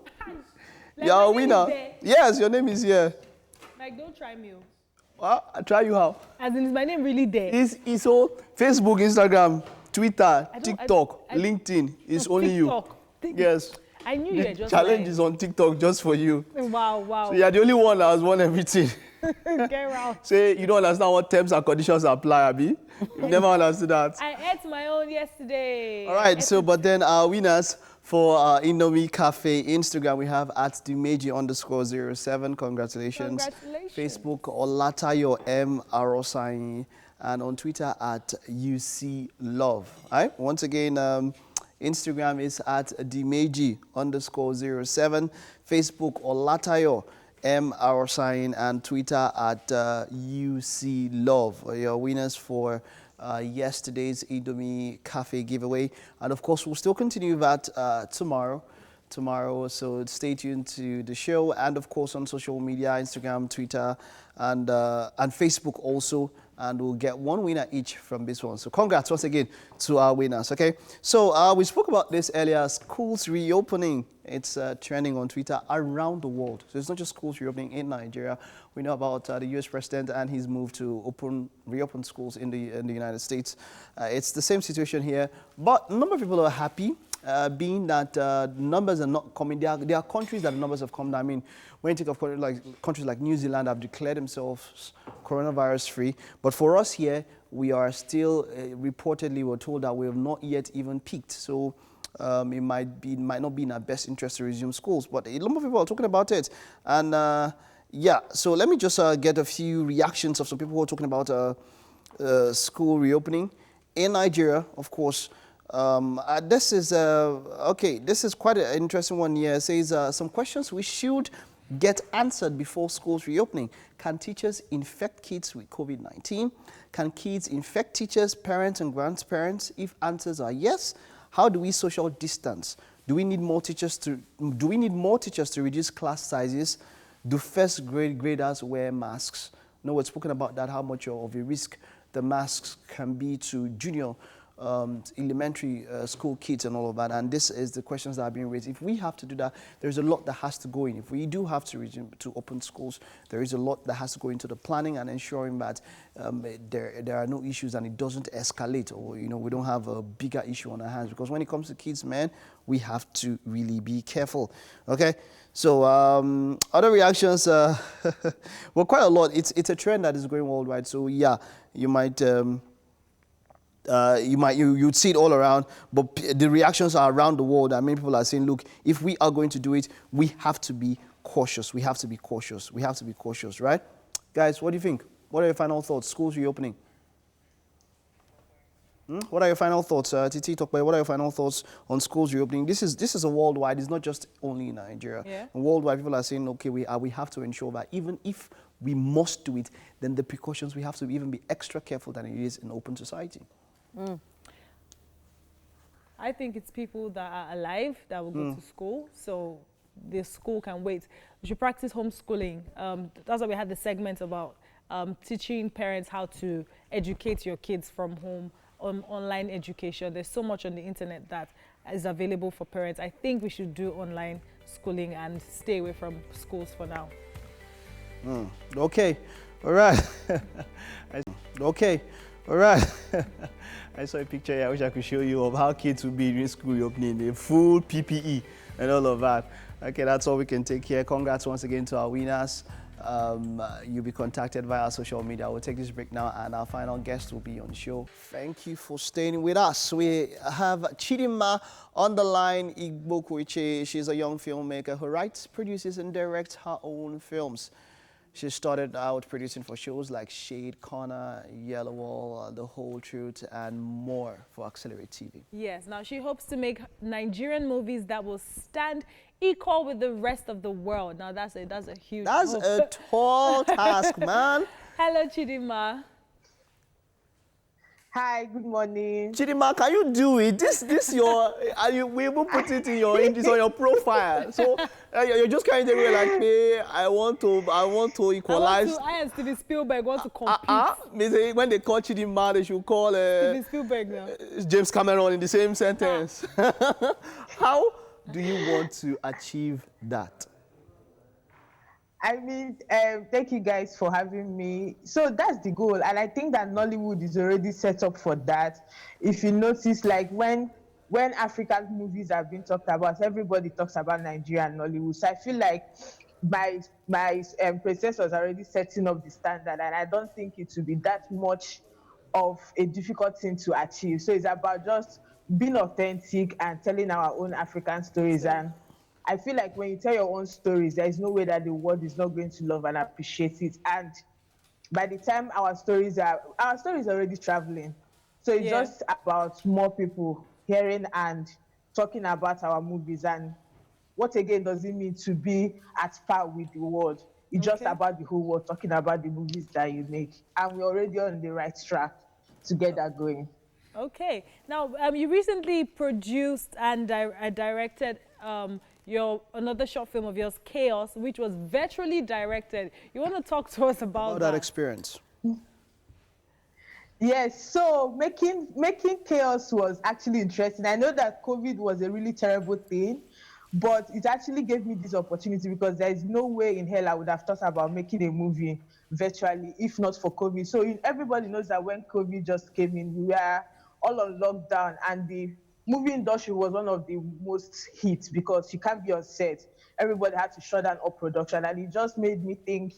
You're a winner. Yes, your name is here. Like, don't try me. I try you how? As in, is my name really there? It's all Facebook, Instagram, Twitter, TikTok, LinkedIn. It's only you. Yes. I knew you were just challenge is on TikTok just for you. Wow, wow. So you're the only one that has won everything. Get around. Say you don't understand what terms and conditions apply, Abi. You never understood that. I ate my own yesterday. All right, so but then our winners for Indomie Cafe Instagram, we have at @Dimeji_07. Congratulations. Congratulations. Facebook, Olatayo M. Arosai. And on Twitter at UC Love. All right, once again, Instagram is at Dimeji_07. Facebook, Olatayo M. Arosai. And Twitter at UC Love. Your winners for yesterday's Indomie Cafe giveaway. And of course, we'll still continue that tomorrow. So stay tuned to the show, and of course on social media, Instagram, Twitter, and Facebook also. And we'll get one winner each from this one. So congrats once again to our winners, okay? So we spoke about this earlier, schools reopening. It's trending on Twitter around the world. So it's not just schools reopening in Nigeria. We know about the US president and his move to reopen schools in the United States. It's the same situation here, but a number of people are happy. Being that numbers are not coming, there are countries that the numbers have come down. I mean, when you think of countries like New Zealand have declared themselves coronavirus free, but for us here, we are still reportedly, we're told that we have not yet even peaked. So it might not be in our best interest to resume schools, but a lot of people are talking about it. And yeah, so let me just get a few reactions of some people who are talking about school reopening in Nigeria, of course. This is this is quite an interesting one here. It says some questions we should get answered before schools reopening. Can teachers infect kids with COVID-19? Can kids infect teachers, parents, and grandparents? If answers are yes, how do we social distance? Do we need more teachers to reduce class sizes? Do first graders wear masks? No, we've spoken about that, how much of a risk the masks can be to junior elementary school kids and all of that, and this is the questions that are being raised. If we have to do that, there's a lot that has to go in. If we do have to resume to open schools, there is a lot that has to go into the planning and ensuring that there are no issues and it doesn't escalate, or we don't have a bigger issue on our hands, because when it comes to kids, man, we have to really be careful. Okay, so other reactions, well, quite a lot. It's a trend that is going worldwide. So yeah, you might. You'd see it all around, but the reactions are around the world, and many people are saying, look, if we are going to do it, we have to be cautious. We have to be cautious. We have to be cautious, right? Guys, what do you think? What are your final thoughts? Schools reopening. What are your final thoughts? Titi, talk about what are your final thoughts on schools reopening? This is a worldwide. It's not just only in Nigeria. Yeah. Worldwide, people are saying, okay, we have to ensure that even if we must do it, then the precautions, we have to even be extra careful than it is in open society. I think it's people that are alive that will go to school, so the school can wait. We should practice homeschooling. That's why we had the segment about teaching parents how to educate your kids from home, online education. There's so much on the internet that is available for parents. I think we should do online schooling and stay away from schools for now. Okay, all right. Okay, all right. I saw a picture here, I wish I could show you, of how kids will be in school reopening, the full PPE and all of that. Okay, that's all we can take here. Congrats once again to our winners. You'll be contacted via social media. We'll take this break now, and our final guest will be on the show. Thank you for staying with us. We have Chidinma on the line, Igbokwuche. She's a young filmmaker who writes, produces, and directs her own films. She started out producing for shows like Shade Corner, Yellow Wall, The Whole Truth, and more for Accelerate TV. Yes, now she hopes to make Nigerian movies that will stand equal with the rest of the world. Now that's a huge That's hope. a tall task, man. Hello, Chidinma. Hi, good morning. Chidima, can you do it? This your, we will put it in your, on your profile. So you're just kind of like, hey, I want to equalize. I and Steven Spielberg want to compete. When they call Chidima, they should call Steven Spielberg now. James Cameron in the same sentence. How do you want to achieve that? I mean, thank you guys for having me. So that's the goal. And I think that Nollywood is already set up for that. If you notice, like when African movies have been talked about, everybody talks about Nigeria and Nollywood. So I feel like my predecessors are already setting up the standard. And I don't think it will be that much of a difficult thing to achieve. So it's about just being authentic and telling our own African stories. And I feel like when you tell your own stories, there is no way that the world is not going to love and appreciate it. And by the time our stories are already traveling. So it's just about more people hearing and talking about our movies. And what again does it mean to be at par with the world? It's just about the whole world talking about the movies that you make. And we're already on the right track to get that going. Okay. Now, you recently produced and directed another short film of yours, Chaos, which was virtually directed. You want to talk to us about that experience? Yes, so making Chaos was actually interesting. I know that COVID was a really terrible thing, but it actually gave me this opportunity because there is no way in hell I would have thought about making a movie virtually if not for COVID. So everybody knows that when COVID just came in, we were all on lockdown, and the movie industry was one of the most hit because you can't be on set. Everybody had to shut down all production, and it just made me think,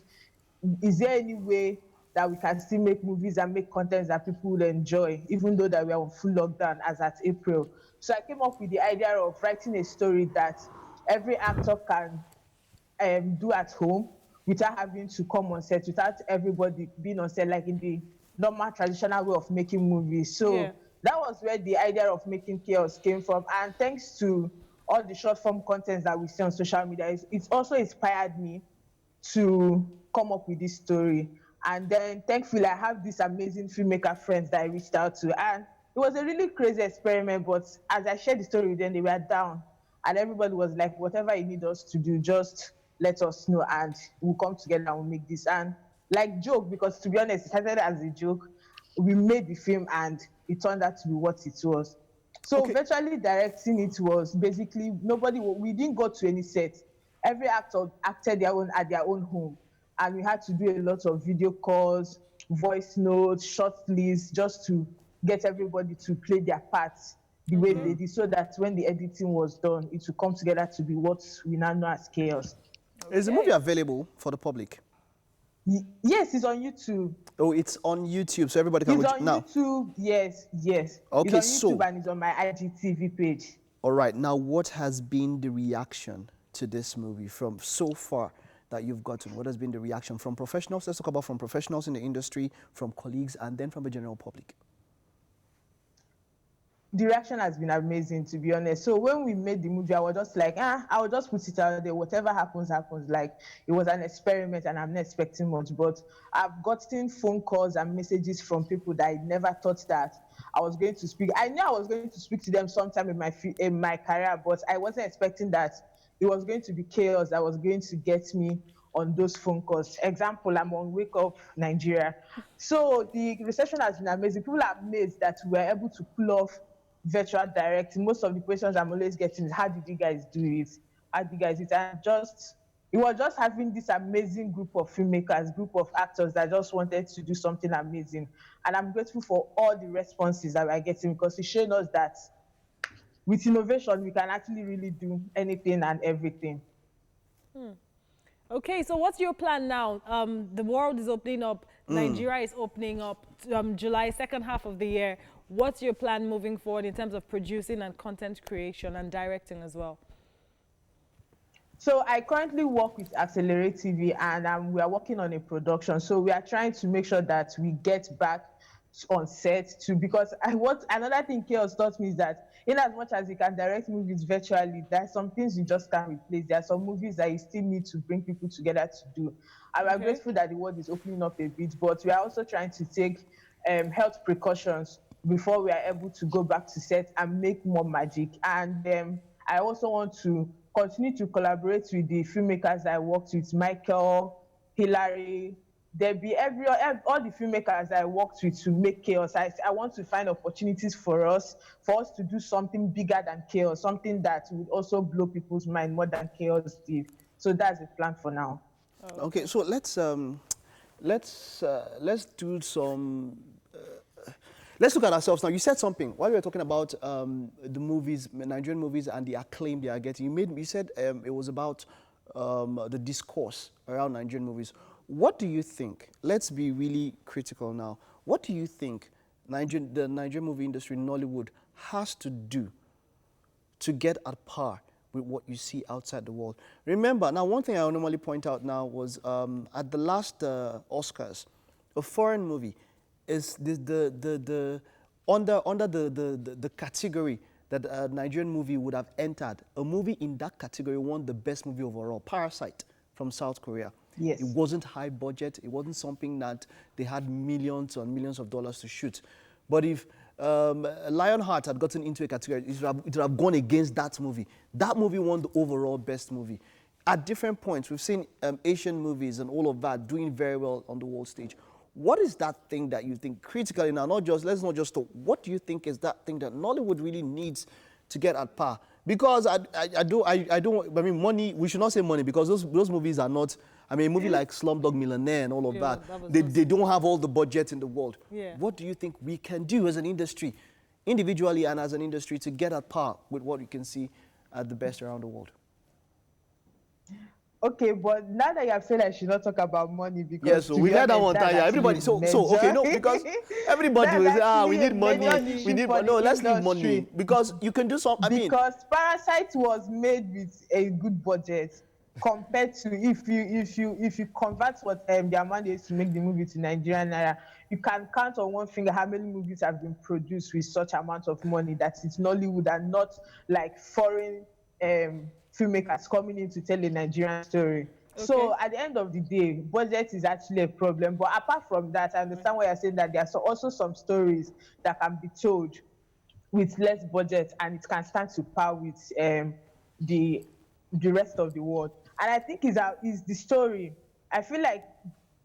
is there any way that we can still make movies and make content that people will enjoy, even though that we are on full lockdown as at April? So I came up with the idea of writing a story that every actor can do at home without having to come on set, without everybody being on set like in the normal traditional way of making movies. So that was where the idea of making Chaos came from. And thanks to all the short form contents that we see on social media, it's also inspired me to come up with this story. And then thankfully I have these amazing filmmaker friends that I reached out to. And it was a really crazy experiment, but as I shared the story with them, they were down. And everybody was like, whatever you need us to do, just let us know and we'll come together and we'll make this. And like joke, because to be honest, it started as a joke. We made the film and it turned out to be what it was. So virtually directing it was basically we didn't go to any set. Every actor acted at their own home. And we had to do a lot of video calls, voice notes, short lists, just to get everybody to play their parts the way they did, so that when the editing was done, it would come together to be what we now know as Chaos. Is the movie available for the public? Yes, it's on YouTube. Oh, it's on YouTube, so everybody can watch it now. It's on YouTube, yes. Okay, it's on YouTube and it's on my IGTV page. All right, now what has been the reaction to this movie from so far that you've gotten? What has been the reaction from professionals? Let's talk about from professionals in the industry, from colleagues, and then from the general public. The reaction has been amazing, to be honest. So when we made the movie, I was just like, I'll just put it out there. Whatever happens, happens. Like, it was an experiment and I'm not expecting much. But I've gotten phone calls and messages from people that I never thought that I was going to speak. I knew I was going to speak to them sometime in my career, but I wasn't expecting that it was going to be Chaos that was going to get me on those phone calls. Example, I'm on Wake Up Nigeria. So the reception has been amazing. People are amazed that we were able to pull off virtual directing. Most of the questions I'm always getting is, how did you guys do it? How did you guys do it? And it was just having this amazing group of filmmakers, group of actors that just wanted to do something amazing. And I'm grateful for all the responses that we're getting, because it's showing us that with innovation, we can actually really do anything and everything. Okay, so what's your plan now? The world is opening up. Nigeria is opening up July, second half of the year. What's your plan moving forward in terms of producing and content creation and directing as well? So I currently work with Accelerate TV, and we are working on a production. So we are trying to make sure that we get back on set too, because another thing Chaos taught me is that in as much as you can direct movies virtually, there are some things you just can't replace. There are some movies that you still need to bring people together to do. And we're grateful that the world is opening up a bit, but we are also trying to take health precautions before we are able to go back to set and make more magic. And I also want to continue to collaborate with the filmmakers I worked with, Michael, Hilary, Debbie, all the filmmakers I worked with to make chaos. I want to find opportunities for us to do something bigger than chaos, something that would also blow people's mind more than chaos did. So that's the plan for now. Okay, so let's do some. Let's look at ourselves now. You said something while we were talking about the movies, Nigerian movies, and the acclaim they are getting. You said it was about the discourse around Nigerian movies. What do you think? Let's be really critical now. What do you think the Nigerian movie industry, Nollywood, has to do to get at par with what you see outside the world? Remember, now one thing I normally point out now was at the last Oscars, a foreign movie is under the category that a Nigerian movie would have entered. A movie in that category won the best movie overall, Parasite from South Korea. Yes. It wasn't high budget. It wasn't something that they had millions and millions of dollars to shoot. But if Lionheart had gotten into a category, it would have gone against that movie. That movie won the overall best movie. At different points, we've seen Asian movies and all of that doing very well on the world stage. What is that thing that you think critically now, let's not just talk, what do you think is that thing that Nollywood really needs to get at par? Because money, we should not say money, because those movies are not, a movie like Slumdog Millionaire and all of that they don't have all the budget in the world. Yeah. What do you think we can do as an industry, individually and as an industry, to get at par with what you can see at the best around the world? Okay, but now that you have said I should not talk about money, because yeah, so we let that one time. Yeah, everybody. Okay, no, because everybody will say, we need money. We need money. No, let's leave money, because you can do something. Because Parasite was made with a good budget compared to if you convert what the amount is to make the movie to Nigerian Naira, you can count on one finger how many movies have been produced with such amount of money that it's Nollywood and not like foreign filmmakers coming in to tell a Nigerian story. Okay. So at the end of the day, budget is actually a problem. But apart from that, I understand why you're saying that there are also some stories that can be told with less budget and it can stand to par with the rest of the world. And I think is the story. I feel like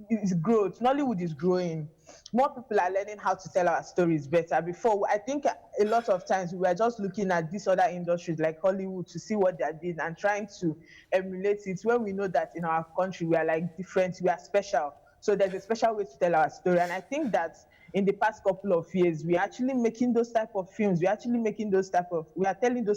it's growth. Nollywood is growing. More people are learning how to tell our stories better. Before, I think a lot of times we were just looking at these other industries like Hollywood to see what they're doing and trying to emulate it, when we know that in our country we are like different, we are special. So there's a special way to tell our story. And I think that in the past couple of years, we're actually making those type of films. We are telling those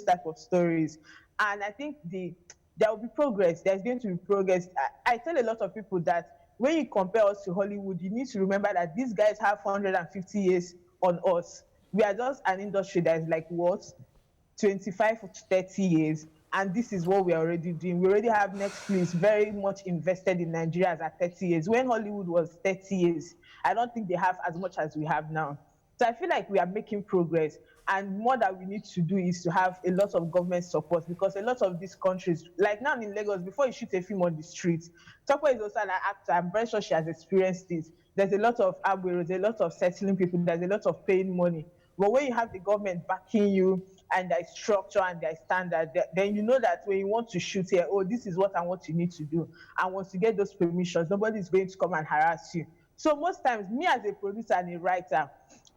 type of stories. And I think there will be progress. There's going to be progress. I tell a lot of people that when you compare us to Hollywood, you need to remember that these guys have 150 years on us. We are just an industry that is like, 25 to 30 years. And this is what we're already doing. We already have Netflix very much invested in Nigeria as at 30 years. When Hollywood was 30 years, I don't think they have as much as we have now. So I feel like we are making progress. And more that we need to do is to have a lot of government support, because a lot of these countries, like now in Lagos, before you shoot a film on the street, Tokwe is also an actor. I'm very sure she has experienced this. There's a lot of there's a lot of settling people, there's a lot of paying money. But when you have the government backing you and there's structure and there's standard, then you know that when you want to shoot here, this is what you need to do. And once you get those permissions, nobody's going to come and harass you. So most times, me as a producer and a writer,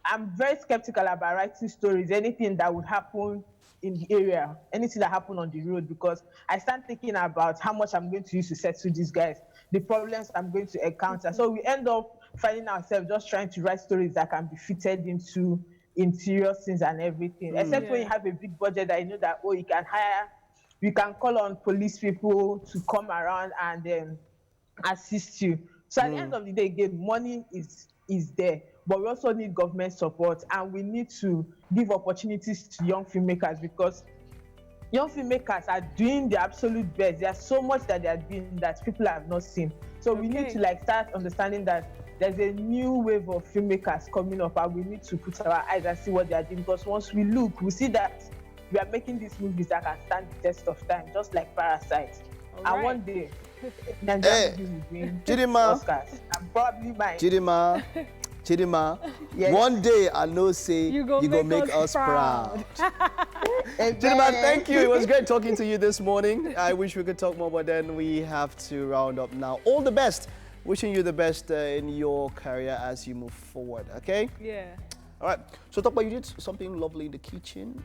I'm very skeptical about writing stories, anything that would happen in the area, anything that happened on the road, because I start thinking about how much I'm going to use to settle these guys, the problems I'm going to encounter. So we end up finding ourselves just trying to write stories that can be fitted into interior scenes and everything, except when you have a big budget that you know that, you can call on police people to come around and assist you. So at the end of the day, again, money is there. But we also need government support, and we need to give opportunities to young filmmakers, because young filmmakers are doing the absolute best. There's so much that they are doing that people have not seen. So we need to start understanding that there's a new wave of filmmakers coming up, and we need to put our eyes and see what they are doing, because once we look, we see that we are making these movies that can stand the test of time, just like Parasite. And one day, Nigerian movies will win Oscars, and probably mine. Chidima, Chidima, one day I know say you go make us proud. Chidima, thank you. It was great talking to you this morning. I wish we could talk more, but then we have to round up now. All the best. Wishing you the best in your career as you move forward, okay? Yeah. All right. So, Tokpa, you did something lovely in the kitchen.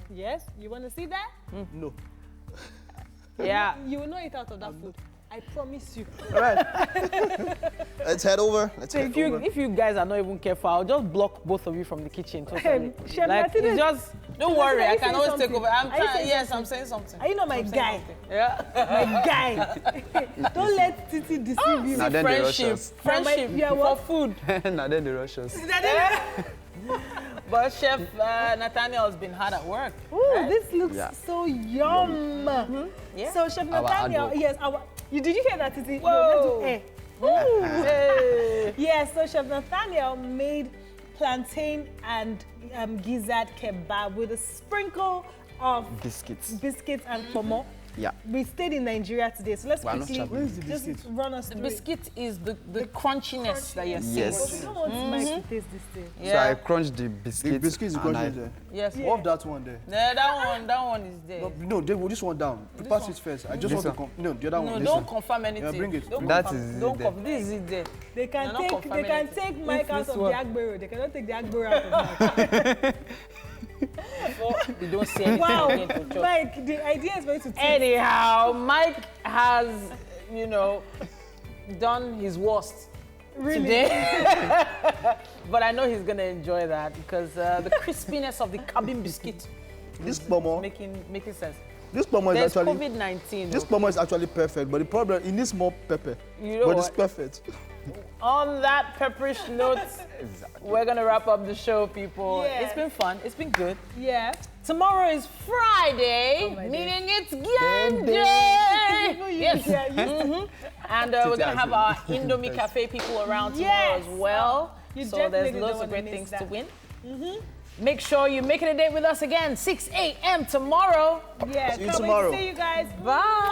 Yes. You want to see that? No. Yeah. You will not eat out of that food. I promise you. All right. Let's head over. If you guys are not even careful, I'll just block both of you from the kitchen totally. Like, it's just, don't worry, I can always take over. I'm saying something. Are you not my guy? Yeah. My guy. Don't let Titi deceive you. Friendship for food. Now then the Russians. But Chef Nathaniel has been hard at work. Ooh, right? This looks so yum. Yeah. So Chef Nathaniel, yes, did you hear that, Titi? Whoa. Hey. Yes, so Chef Nathaniel made plantain and gizzard kebab with a sprinkle of biscuits and pomo. Yeah. We stayed in Nigeria today, so let's quickly just run us through. The biscuit is the crunchiness that you're seeing. Yes. We don't want Mike to taste this thing. Yeah. So I crunched the biscuit. The biscuit is crunchy there. Yes. What of that one there? Yeah, that one is there. No, this one down. Pass it first. I just want to no, the other one. No, don't confirm anything. Yeah, bring it. Don't confirm. This is it there. They can take Mike out of the Agbero. They cannot take the Agbero out of Mike. We don't say anything. Wow, Mike, the idea is going to take. Anyhow, Mike has, done his worst today. But I know he's going to enjoy that because the crispiness of the cabin biscuit is making sense. This pomo is actually COVID-19. This pomo is actually perfect, but the problem it needs more pepper. It's perfect. On that pepperish note, we're gonna wrap up the show, people. Yeah. It's been fun. It's been good. Yeah. Tomorrow is Friday, meaning it's game day. Yes. And we're gonna have our Indomie Cafe people around tomorrow as well. So there's loads of great things to win. Make sure you make it a date with us again, 6 a.m. tomorrow. Yeah, see you tomorrow. See you guys. Bye.